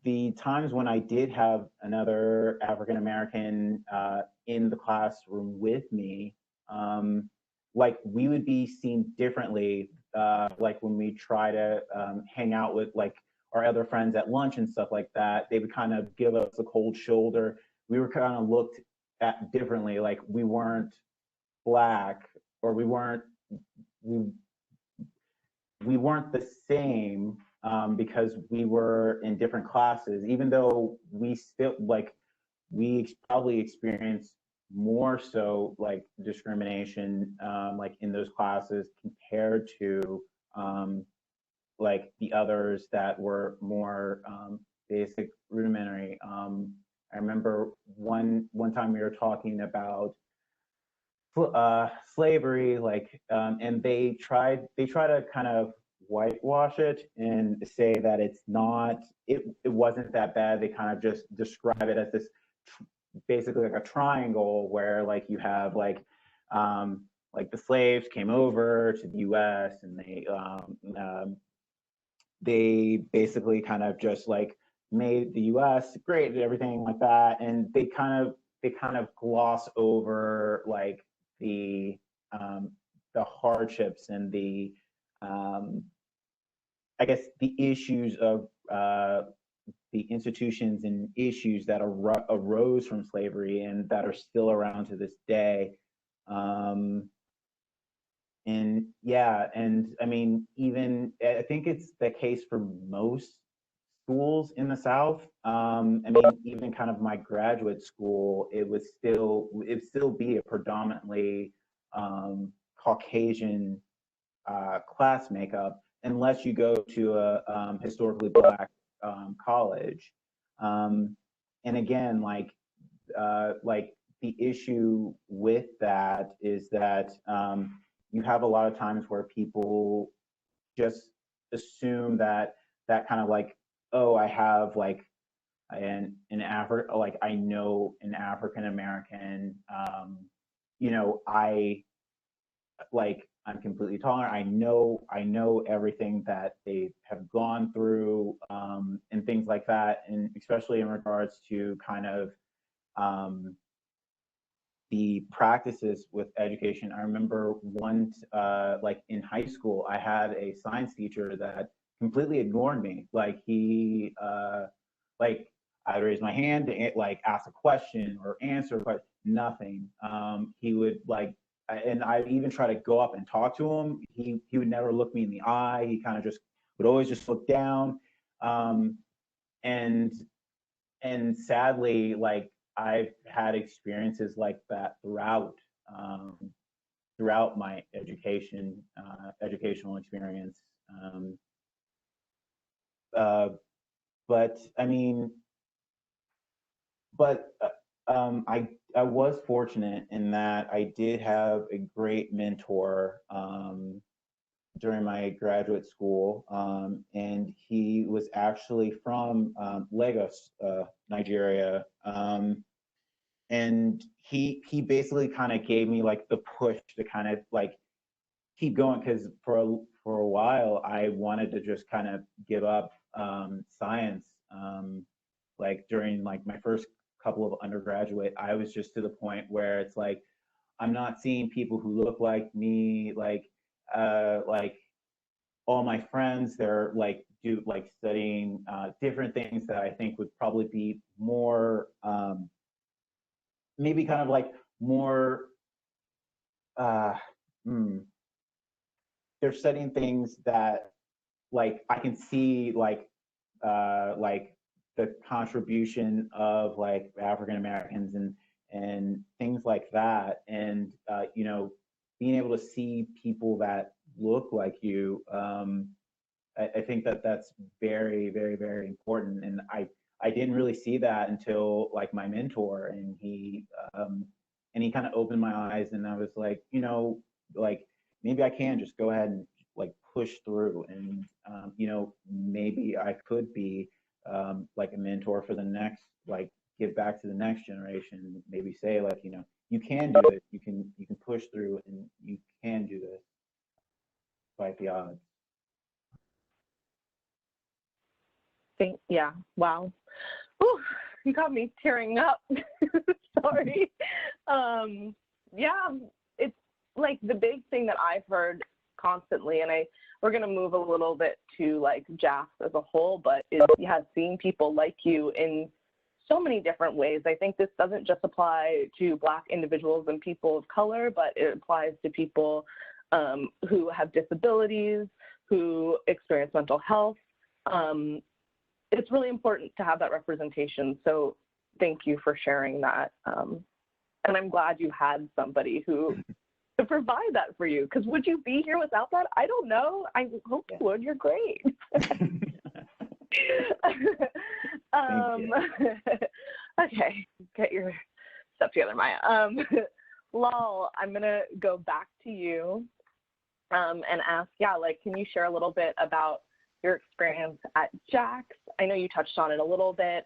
the times when I did have another African American in the classroom with me, like we would be seen differently. Like when we try to hang out with like our other friends at lunch and stuff like that, they would kind of give us a cold shoulder. We were kind of looked at differently, like we weren't black, or we weren't the same, because we were in different classes, even though we still like we probably experienced more so like discrimination like in those classes compared to like the others that were more basic, rudimentary. I remember one time we were talking about slavery, like, and they try to kind of whitewash it and say that it's not, it wasn't that bad. They kind of just describe it as this basically like a triangle where like you have like the slaves came over to the U.S. and they basically kind of just like made the U.S. great and everything like that, and they kind of gloss over like the hardships and the I guess the issues of the institutions and issues that arose from slavery and that are still around to this day. And yeah, and I mean, even I think it's the case for most schools in the South. I mean, even kind of my graduate school, it'd still be a predominantly Caucasian class makeup, unless you go to a historically Black college. And again, like the issue with that is that you have a lot of times where people just assume that kind of like, oh, I have like an African, like I know an African American, you know, I'm completely tolerant. I know everything that they have gone through, and things like that, and especially in regards to kind of the practices with education. I remember like in high school, I had a science teacher that completely ignored me. Like he, like I raised my hand to like ask a question or answer, but nothing. He would like, and I even try to go up and talk to him. He would never look me in the eye. He kind of just would always just look down. And sadly, like I've had experiences like that throughout my educational experience. But I mean, I was fortunate in that I did have a great mentor during my graduate school, and he was actually from Lagos, Nigeria, and he basically kind of gave me like the push to kind of like keep going, because for a while I wanted to just kind of give up science. Like during like my first couple of undergraduate, I was just to the point where it's like I'm not seeing people who look like me, like all my friends, they're like studying different things that I think would probably be more maybe kind of like more they're studying things that like I can see like the contribution of like African Americans and things like that, and you know, being able to see people that look like you, I think that that's very, very, very important. And I didn't really see that until like my mentor, and he kind of opened my eyes, and I was like, you know, like maybe I can just go ahead and like push through, and you know, maybe I could be like a mentor for the next, like give back to the next generation, maybe say like, you know, you can do it, you can push through and you can do this, fight the odds.
Yeah, wow. Ooh, you got me tearing up. Sorry. Yeah, it's like the big thing that I've heard constantly, and we're gonna move a little bit to like JAX as a whole, but is seeing people like you in so many different ways. I think this doesn't just apply to Black individuals and people of color, but it applies to people who have disabilities, who experience mental health. It's really important to have that representation. So thank you for sharing that. And I'm glad you had somebody who to provide that for you, because would you be here without that? I don't know. I hope you would. You're great. Okay, get your stuff together, Maya. Lal, I'm gonna go back to you and ask, can you share a little bit about your experience at JAX? I know you touched on it a little bit,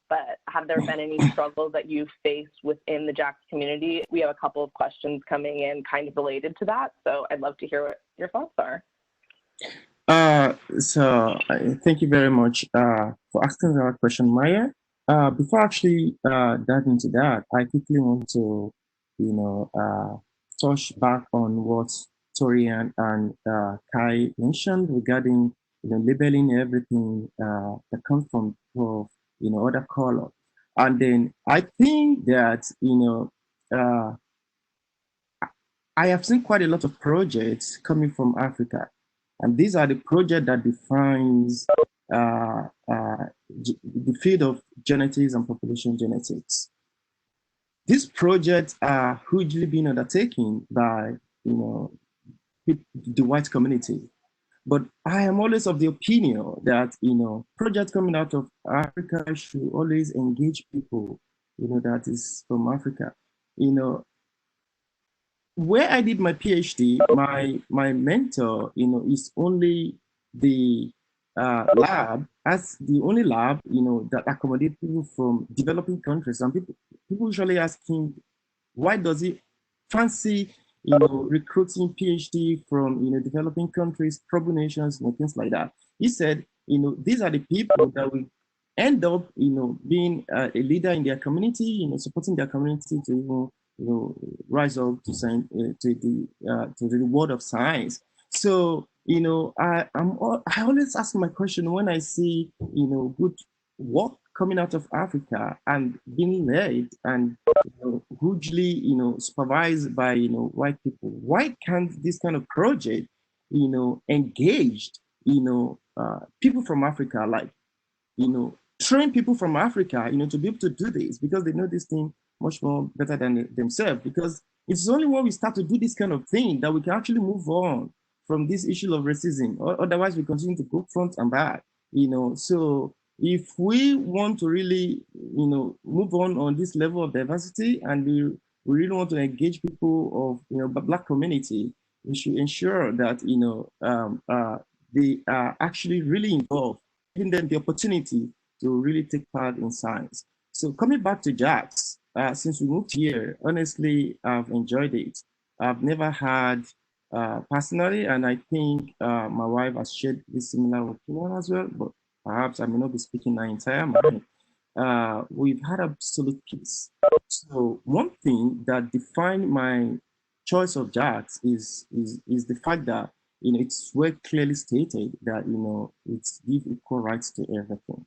but have there been any struggles that you've faced within the JAX community? We have a couple of questions coming in kind of related to that, so I'd love to hear what your thoughts are.
Thank you very much for asking that question, Maya. Before actually dive into that, I quickly want to, touch back on what Torrian and Kai mentioned regarding, labeling everything that comes from, other color. And then I think that, I have seen quite a lot of projects coming from Africa. And these are the projects that defines the field of genetics and population genetics. These projects are hugely being undertaken by, the white community. But I am always of the opinion that, projects coming out of Africa should always engage people, that is from Africa. Where I did my PhD, my mentor, is only the lab, as the only lab, that accommodates people from developing countries. And people usually ask him, why does he fancy, recruiting PhD from, developing countries, troubled nations, things like that. He said, these are the people that will end up, being a leader in their community, supporting their community to, rise up to the world of science. So, I always ask my question when I see, good work coming out of Africa and being led and hugely, supervised by, white people. Why can't this kind of project, engaged, people from Africa, like, train people from Africa, to be able to do this, because they know this thing much more better than themselves. Because it's only when we start to do this kind of thing that we can actually move on from this issue of racism. Otherwise, we continue to go front and back. So if we want to really, move on this level of diversity, and we really want to engage people of, Black community, we should ensure that, they are actually really involved, giving them the opportunity to really take part in science. So coming back to JAX, since we moved here, honestly, I've enjoyed it. I've never had, personally, and I think my wife has shared this similar opinion as well, but perhaps I may not be speaking my entire mind. We've had absolute peace. So one thing that defined my choice of JAX is the fact that, it's well clearly stated that, it's give equal rights to everything.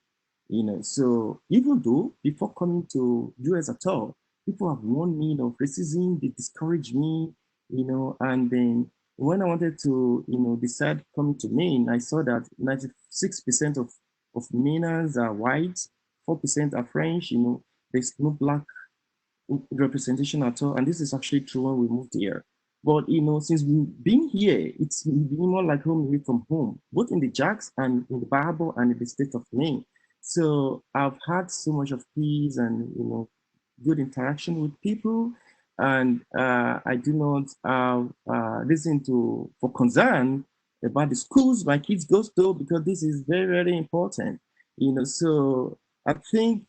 So even though before coming to US at all, people have warned me of racism, they discouraged me, and then when I wanted to, decide coming to Maine, I saw that 96% of Mainers are white, 4% are French, there's no Black representation at all. And this is actually true when we moved here. But, since we've been here, it's been more like home away from home, both in the JAX and in the Bible and in the state of Maine. So I've had so much of peace and, good interaction with people. And I do not have reason for concern about the schools my kids go to, because this is very, very important. So I think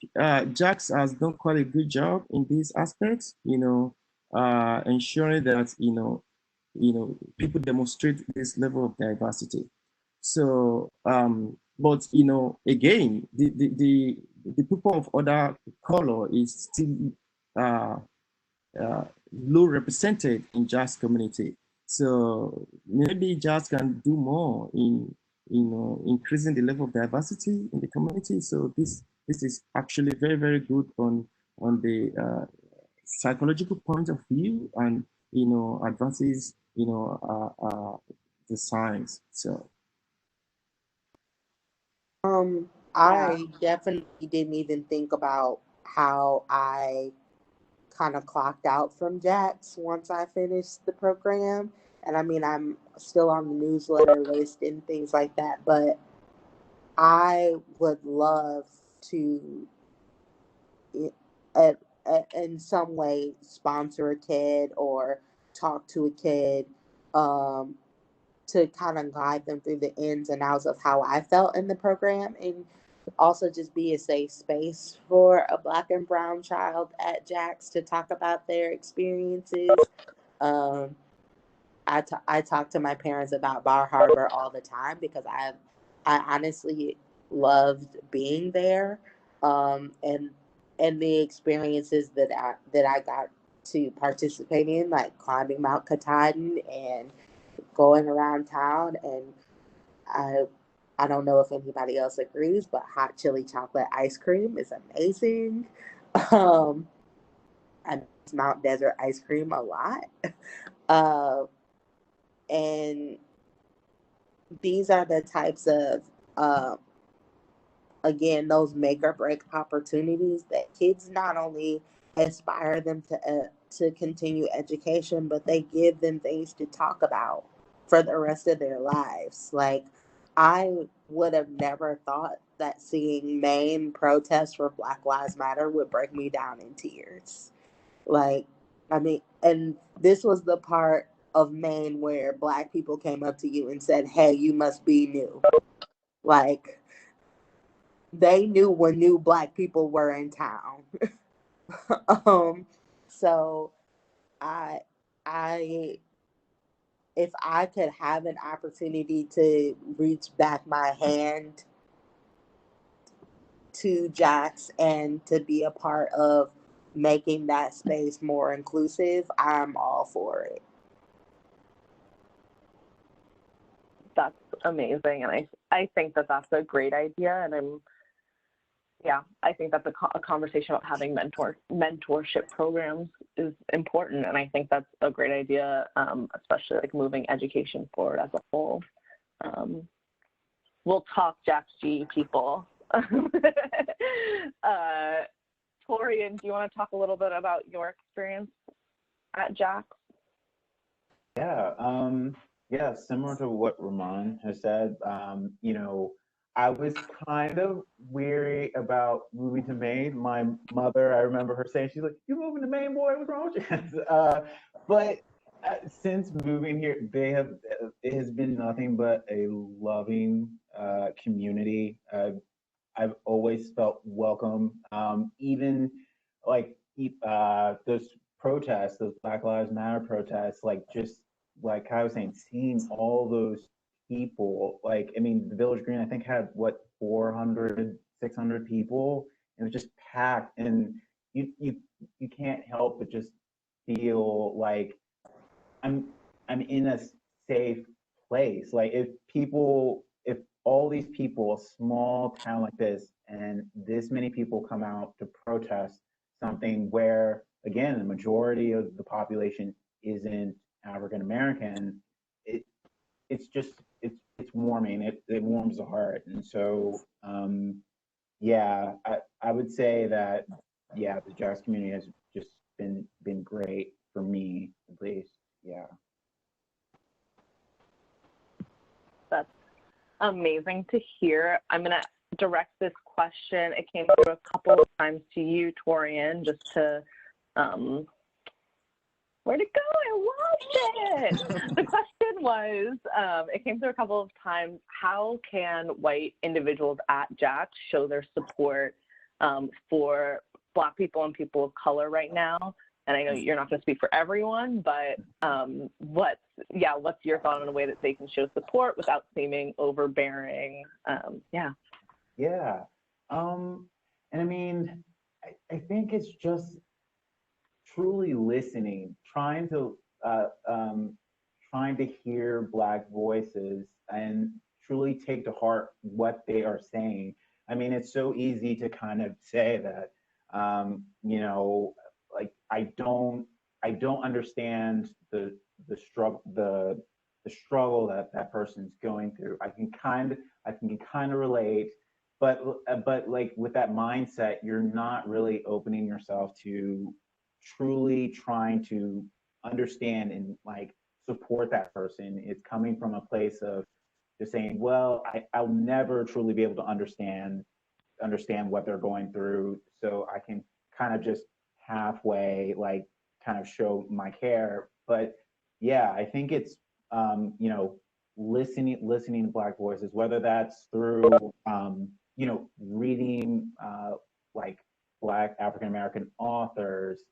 JAX has done quite a good job in these aspects, ensuring that, people demonstrate this level of diversity. So, but, again, the people of other color is still low represented in JAX community. So maybe JAX can do more in increasing the level of diversity in the community. So this is actually very, very good on the psychological point of view, and advances the science. So
I definitely didn't even think about how I kind of clocked out from JAX once I finished the program. And I mean, I'm still on the newsletter list and things like that, but I would love to, in some way, sponsor a kid or talk to a kid to kind of guide them through the ins and outs of how I felt in the program, and also just be a safe space for a Black and brown child at JAX to talk about their experiences. I talk to my parents about Bar Harbor all the time because I honestly loved being there, and the experiences that I got to participate in, like climbing Mount Katahdin and going around town. And I don't know if anybody else agrees, but hot chili chocolate ice cream is amazing. I miss Mount Desert ice cream a lot. And these are the types of, again, those make or break opportunities that kids not only inspire them to continue education, but they give them things to talk about for the rest of their lives. Like, I would have never thought that seeing Maine protests for Black Lives Matter would break me down in tears. Like, I mean, and this was the part of Maine where Black people came up to you and said, "Hey, you must be new." Like, they knew when new Black people were in town. So I, if I could have an opportunity to reach back my hand to JAX and to be a part of making that space more inclusive, I'm all for it.
That's amazing, and I think that that's a great idea, and I think that a conversation about having mentorship programs is important, and I think that's a great idea, especially like moving education forward as a whole. We'll talk JAX G, people. Torrian, do you want to talk a little bit about your experience at JAX?
Yeah, similar to what Raman has said, I was kind of weary about moving to Maine. My mother, I remember her saying, she's like, "You moving to Maine, boy? What's wrong with you?" But since moving here, it has been nothing but a loving community. I've always felt welcome. Even like those protests, those Black Lives Matter protests, like just like I was saying, seeing all those people, like, I mean, the Village Green, I think had what, 400, 600 people. It was just packed, and you can't help but just feel like I'm in a safe place. Like if all these people, a small town like this, and this many people come out to protest something where, again, the majority of the population isn't African American, it's warming. It warms the heart. And so I would say that the JAX community has just been great for me, at least. Yeah.
That's amazing to hear. I'm going to direct this question. It came through a couple of times to you, Torrian, just to Where'd it go? I loved it. The question was, it came through a couple of times, how can white individuals at JAX show their support for Black people and people of color right now? And I know you're not going to speak for everyone, but what's your thought on a way that they can show support without seeming overbearing?
Yeah. And I mean, I think it's just truly listening, trying to hear Black voices and truly take to heart what they are saying. I mean, it's so easy to kind of say that, you know, like I don't understand the struggle that person's going through. I can kind of relate, but like with that mindset, you're not really opening yourself to truly trying to understand and like support that person. It's coming from a place of just saying, well, I'll never truly be able to understand what they're going through, so I can kind of just halfway like kind of show my care. But yeah, I think it's you know, listening to Black voices, whether that's through you know, reading like Black African American authors,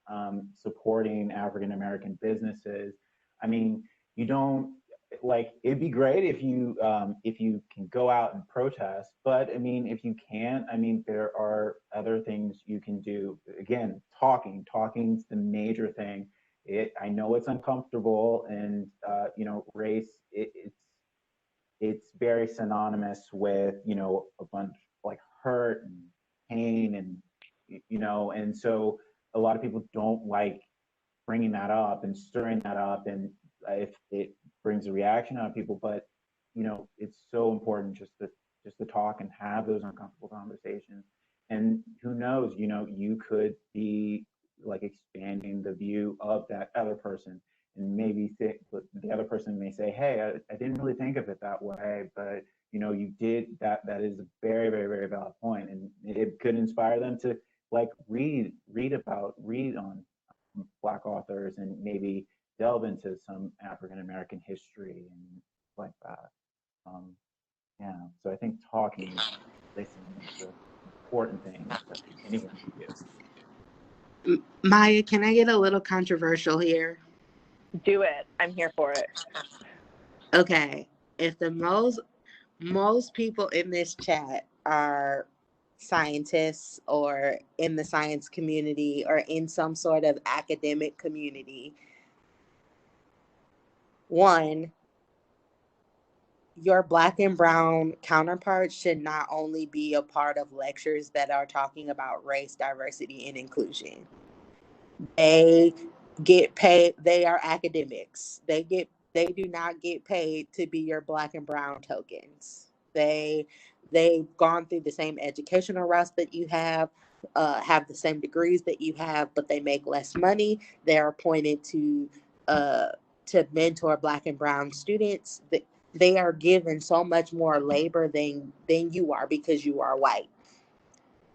supporting African American businesses. I mean, you don't like, it'd be great if you can go out and protest, but I mean, if you can't, I mean, there are other things you can do. Again, talking's the major thing. I know it's uncomfortable, and you know, race, it's very synonymous with, you know, a bunch like hurt and pain, and you know, and so a lot of people don't like bringing that up and stirring that up, and if it brings a reaction out of people. But you know, it's so important just to talk and have those uncomfortable conversations. And who knows, you know, you could be like expanding the view of that other person, and maybe the other person may say, hey, I didn't really think of it that way, but you know, you did. That is a very, very, very valid point, and it could inspire them to like read on Black authors, and maybe delve into some African American history and like that. Yeah, so I think talking, listening is an important thing that anyone can do.
Maya, can I get a little controversial here?
Do it. I'm here for it.
Okay. If the most people in this chat are scientists or in the science community or in some sort of academic community, one, your Black and brown counterparts should not only be a part of lectures that are talking about race, diversity, and inclusion. They get paid. They are academics. They do not get paid to be your Black and brown tokens. They've gone through the same educational routes that you have the same degrees that you have, but they make less money. They're appointed to mentor Black and brown students. They are given so much more labor than you are, because you are white.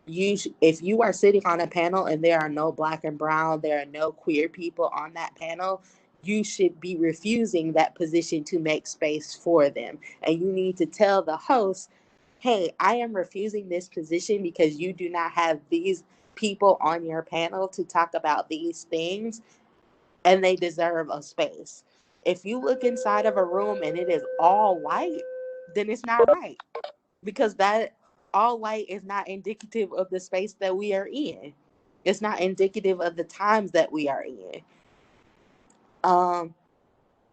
If you are sitting on a panel and there are no Black and brown, there are no queer people on that panel, you should be refusing that position to make space for them. And you need to tell the host, hey, I am refusing this position because you do not have these people on your panel to talk about these things, and they deserve a space. If you look inside of a room and it is all white, then it's not right, because that all white is not indicative of the space that we are in. It's not indicative of the times that we are in.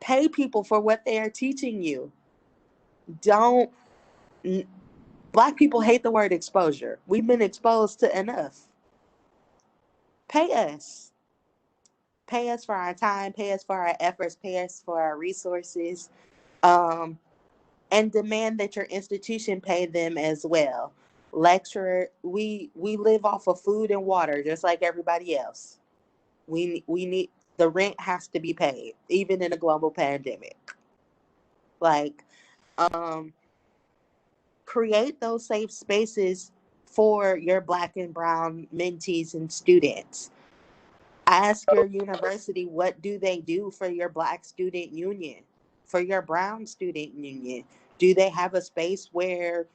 Pay people for what they are teaching you. Black people hate the word exposure. We've been exposed to enough. Pay us. Pay us for our time, pay us for our efforts, pay us for our resources, and demand that your institution pay them as well. Lecturer, we live off of food and water just like everybody else. We need, the rent has to be paid, even in a global pandemic. Like, create those safe spaces for your Black and brown mentees and students. Ask your university, what do they do for your Black student union, for your brown student union? Do they have a space where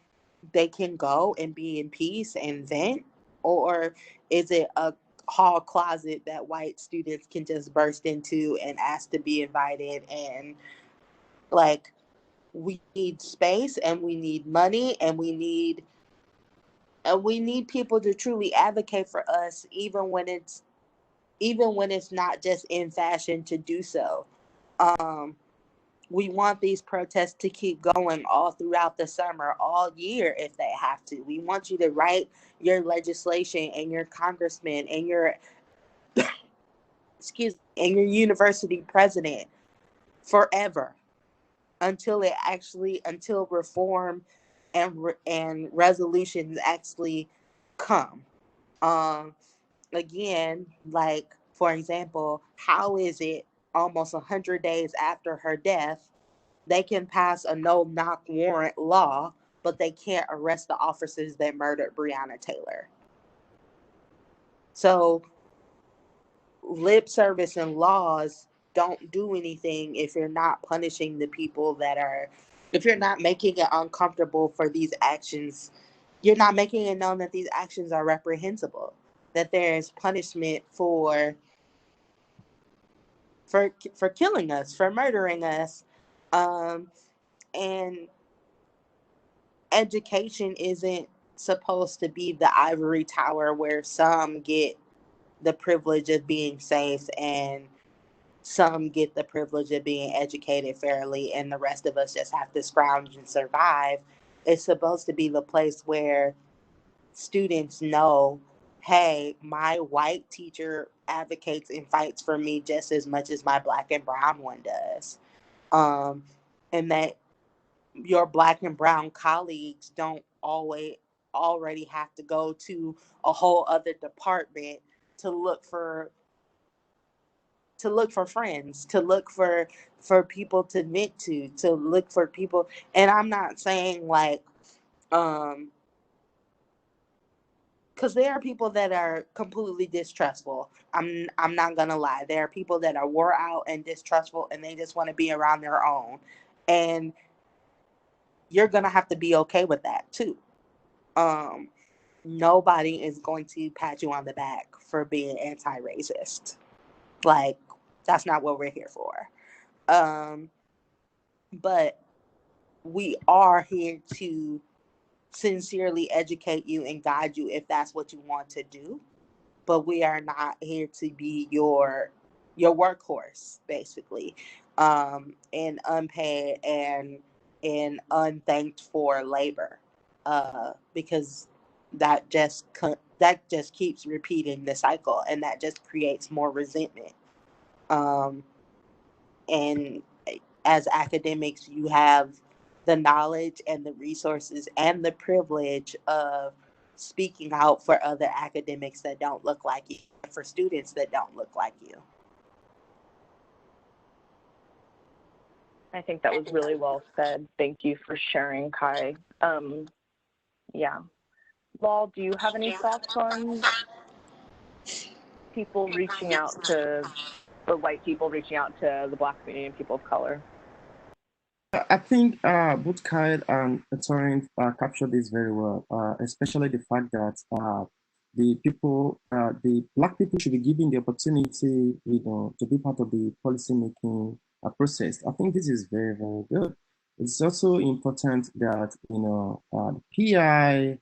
they can go and be in peace and vent? Or is it a hall closet that white students can just burst into and ask to be invited? And like, we need space, and we need money, and we need people to truly advocate for us, even when it's not just in fashion to do so. We want these protests to keep going all throughout the summer, all year if they have to. We want you to write your legislation and your congressman and your and your university president forever, until reform and resolutions actually come. Again, like, for example, how is it almost 100 days after her death, they can pass a no-knock warrant law, but they can't arrest the officers that murdered Breonna Taylor? So lip service and laws don't do anything if you're not punishing the people if you're not making it uncomfortable for these actions. You're not making it known that these actions are reprehensible, that there's punishment for killing us, for murdering us. And education isn't supposed to be the ivory tower where some get the privilege of being safe and some get the privilege of being educated fairly, and the rest of us just have to scrounge and survive. It's supposed to be the place where students know, hey, my white teacher advocates and fights for me just as much as my Black and brown one does. And that your Black and brown colleagues don't already have to go to a whole other department to look for friends, to look for people to vent to look for people. And I'm not saying like, because there are people that are completely distrustful. I'm not gonna lie. There are people that are wore out and distrustful, and they just want to be around their own. And you're gonna have to be okay with that too. Nobody is going to pat you on the back for being anti-racist. Like, that's not what we're here for. But we are here to sincerely educate you and guide you if that's what you want to do. But we are not here to be your workhorse, basically, in unpaid and unthanked for labor, because that just keeps repeating the cycle, and that just creates more resentment. And as academics, you have the knowledge and the resources and the privilege of speaking out for other academics that don't look like you, for students that don't look like you.
I think that was really well said. Thank you for sharing, Kai. Yeah. Lawal, do you have any thoughts on people reaching out to, or white people reaching out to the Black community and people of color?
I think both Kyle and Torrian captured this very well, especially the fact that the Black people should be given the opportunity, to be part of the policy making process. I think this is very, very good. It's also important that the PI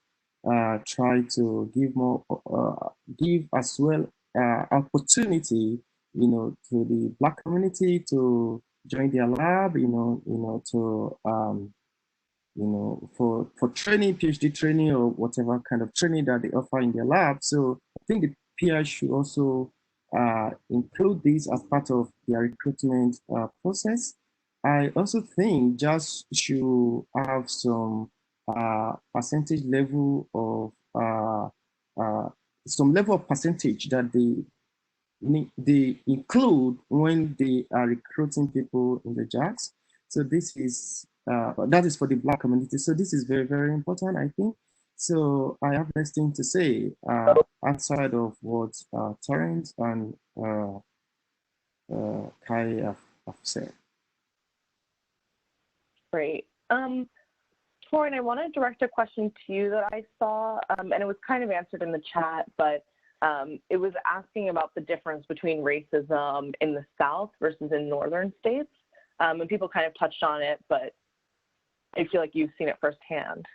try to give as well opportunity, to the Black community to join their lab, for training, PhD training, or whatever kind of training that they offer in their lab. So I think the PI should also include this as part of their recruitment process. I also think just should have some percentage level of some level of percentage that they include when they are recruiting people in the JAX. So this is that is for the Black community. So this is very, very important, I think. So I have less thing to say outside of what Torrent and Kai have said.
Great. Torrian, I want to direct a question to you that I saw, and it was kind of answered in the chat, but it was asking about the difference between racism in the South versus in northern states. And people kind of touched on it, but I feel like you've seen it firsthand.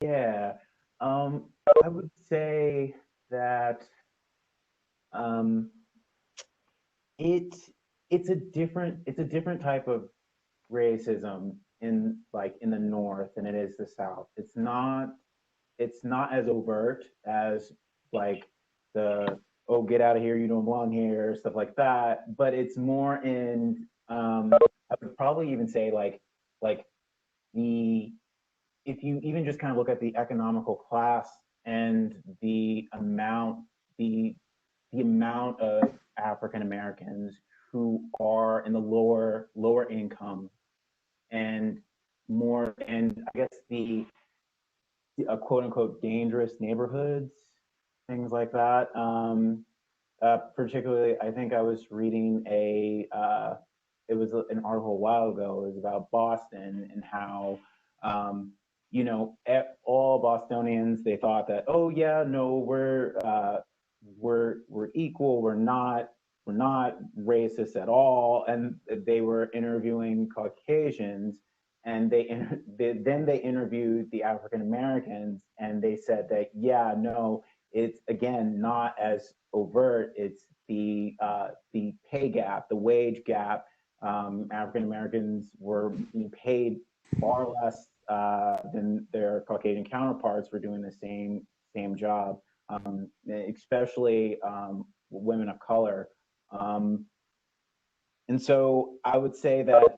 Yeah, I would say that it's a different type of racism in the North than it is the South. It's not as overt as like the oh get out of here, you don't belong here, stuff like that. But it's more in I would probably even say like the if you even just kind of look at the economical class and the amount of African Americans who are in the lower income and more, and I guess the quote unquote dangerous neighborhoods, things like that. Particularly, I think I was reading it was an article a while ago. It was about Boston and how, all Bostonians, they thought that, oh yeah, no, we're equal. We're not racist at all. And they were interviewing Caucasians, and then they interviewed the African Americans, and they said that, yeah, no, it's again not as overt. It's the pay gap, the wage gap. African Americans were being paid far less than their Caucasian counterparts for doing the same job, especially women of color. And so I would say that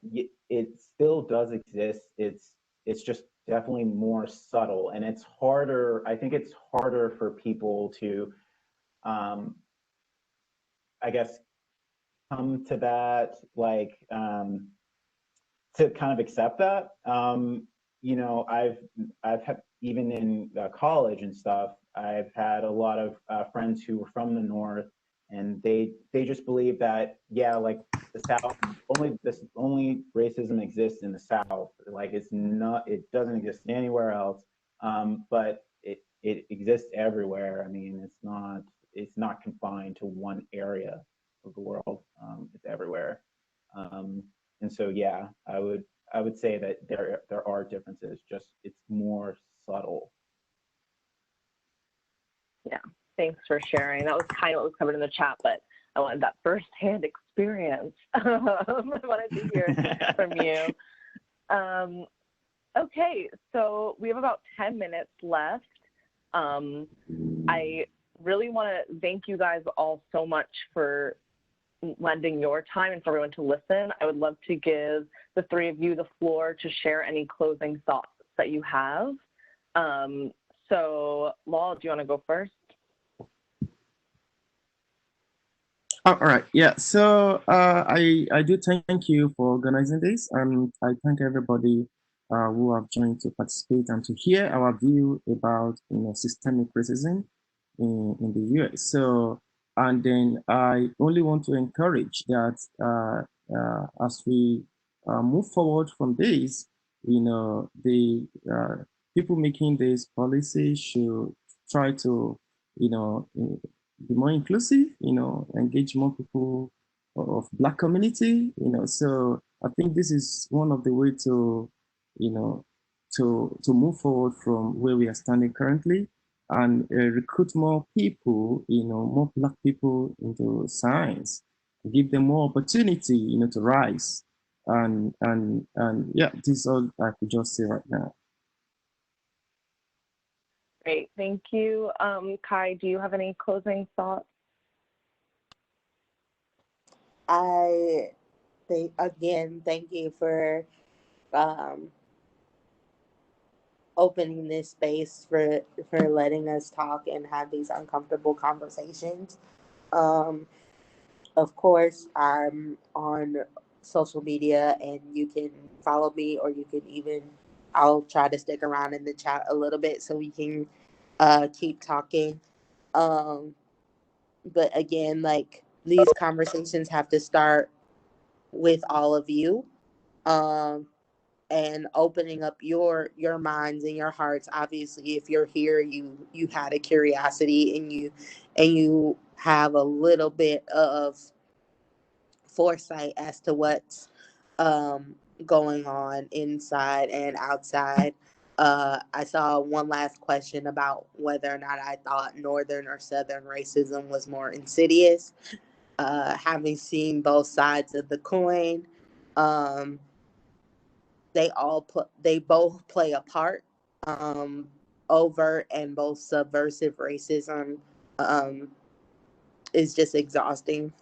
it still does exist. It's just definitely more subtle, and it's harder. I think it's harder for people to, I guess, come to that, like, to kind of accept that. I've had, even in college and stuff, I've had a lot of friends who were from the North, and they just believe that, yeah, like the South, only racism exists in the South. Like it doesn't exist anywhere else. But it exists everywhere. I mean, it's not confined to one area of the world. It's everywhere. And so, yeah, I would say that there are differences. Just it's more subtle.
Yeah, thanks for sharing. That was kind of what was covered in the chat, but I wanted that firsthand experience. I wanted to hear from you. Okay, so we have about 10 minutes left. I really want to thank you guys all so much for lending your time and for everyone to listen. I would love to give the three of you the floor to share any closing thoughts that you have. So Lawal, do you want to go first?
All right. Yeah. So I do thank you for organizing this, and I thank everybody who have joined to participate and to hear our view about systemic racism in the US. So, and then I only want to encourage that as we move forward from this, the people making this policy should try to be more inclusive, engage more people of Black community, So I think this is one of the way to, to move forward from where we are standing currently, and recruit more people, more Black people into science, give them more opportunity, to rise. And yeah, this is all I could just say right now.
Great, thank you. Kai, do you have any closing thoughts?
I thank you for opening this space for letting us talk and have these uncomfortable conversations. Of course, I'm on social media, and you can follow me, or you can even I'll try to stick around in the chat a little bit so we can keep talking. But again, like, these conversations have to start with all of you, and opening up your minds and your hearts. Obviously, if you're here, you had a curiosity, and you have a little bit of foresight as to what's going on inside and outside. I saw one last question about whether or not I thought Northern or Southern racism was more insidious. Having seen both sides of the coin, they both play a part. Overt and both subversive racism is just exhausting.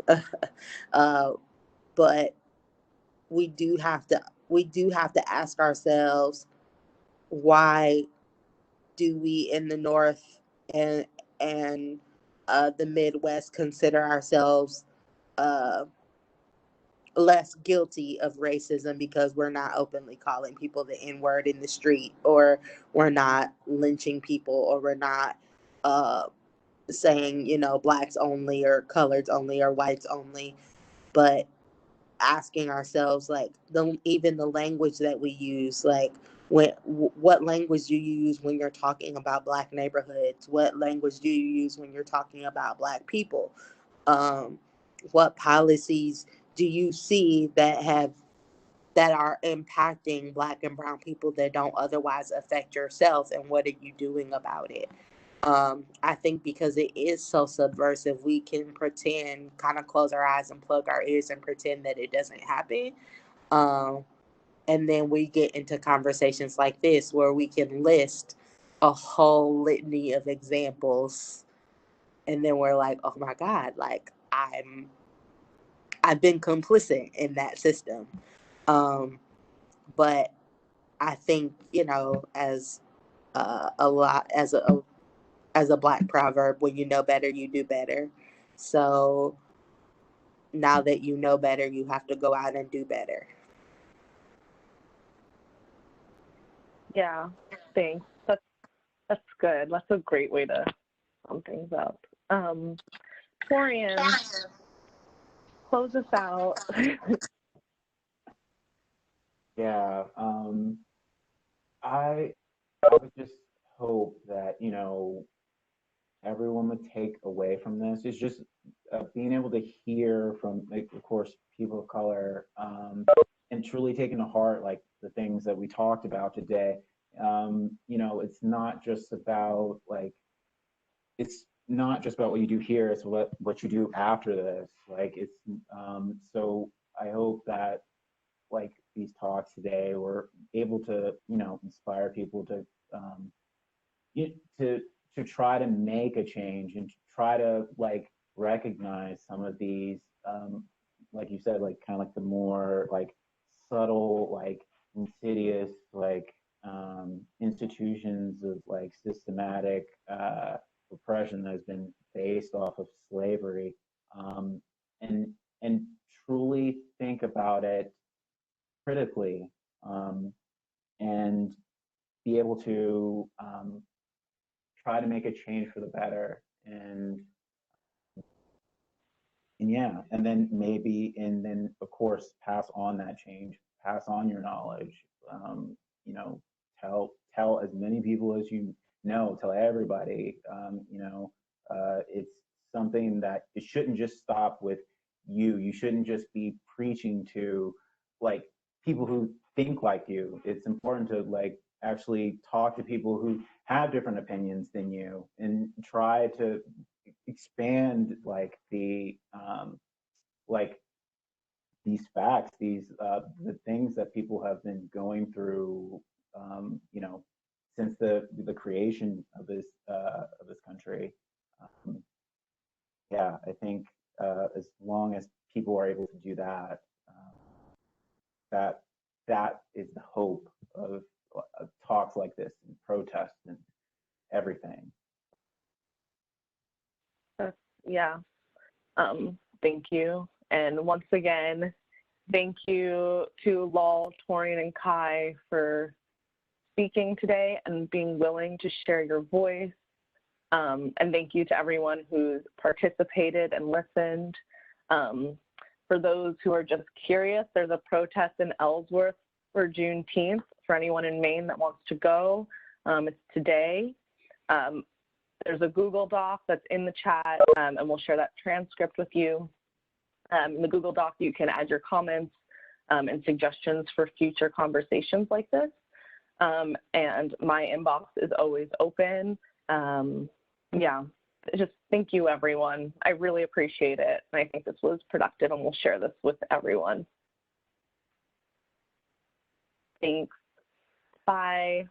But we do have to ask ourselves, why do we in the North and the Midwest consider ourselves less guilty of racism because we're not openly calling people the N-word in the street, or we're not lynching people, or we're not saying, blacks only or coloreds only or whites only, but asking ourselves, like, even the language that we use, like, what language do you use when you're talking about Black neighborhoods? What language do you use when you're talking about Black people? What policies do you see that are impacting Black and brown people that don't otherwise affect yourself, and what are you doing about it? I think because it is so subversive, we can pretend, kind of close our eyes and plug our ears and pretend that it doesn't happen. And then we get into conversations like this where we can list a whole litany of examples, and then we're like, oh my God, like, I've been complicit in that system. But I think, as a Black proverb, when you know better, you do better. So now that you know better, you have to go out and do better.
Yeah, thanks. That's good. That's a great way to sum things up. Torrian, close us out.
Yeah, I would just hope that, everyone would take away from this is just being able to hear from, like, of course, people of color, and truly taking to heart, like, the things that we talked about today. It's not just about, like, it's not just about what you do here, it's what you do after this. Like, it's so I hope that, like, these talks today were able to, inspire people to to try to make a change and try to, like, recognize some of these, like you said, like, kind of like the more, like, subtle, like, insidious, like, institutions of, like, systematic repression that has been based off of slavery, and truly think about it critically, and be able to try to make a change for the better, and yeah, and then of course pass on that change, pass on your knowledge, you know, tell as many people as tell everybody, it's something that it shouldn't just stop with you shouldn't just be preaching to, like, people who think like you. It's important to, like, actually talk to people who have different opinions than you and try to expand, like, like, these facts, the things that people have been going through, since the creation of this country. Yeah, I think as long as people are able to do that, that is the hope of talks like this and protests and everything.
Yeah. Thank you. And once again, thank you to Lawal, Torrian, and Kai for speaking today and being willing to share your voice. And thank you to everyone who's participated and listened. For those who are just curious, there's a protest in Ellsworth for Juneteenth for anyone in Maine that wants to go. It's today. There's a Google Doc that's in the chat, and we'll share that transcript with you. In the Google Doc, you can add your comments and suggestions for future conversations like this. And my inbox is always open. Yeah, just thank you, everyone. I really appreciate it. And I think this was productive, and we'll share this with everyone. Thanks. Bye.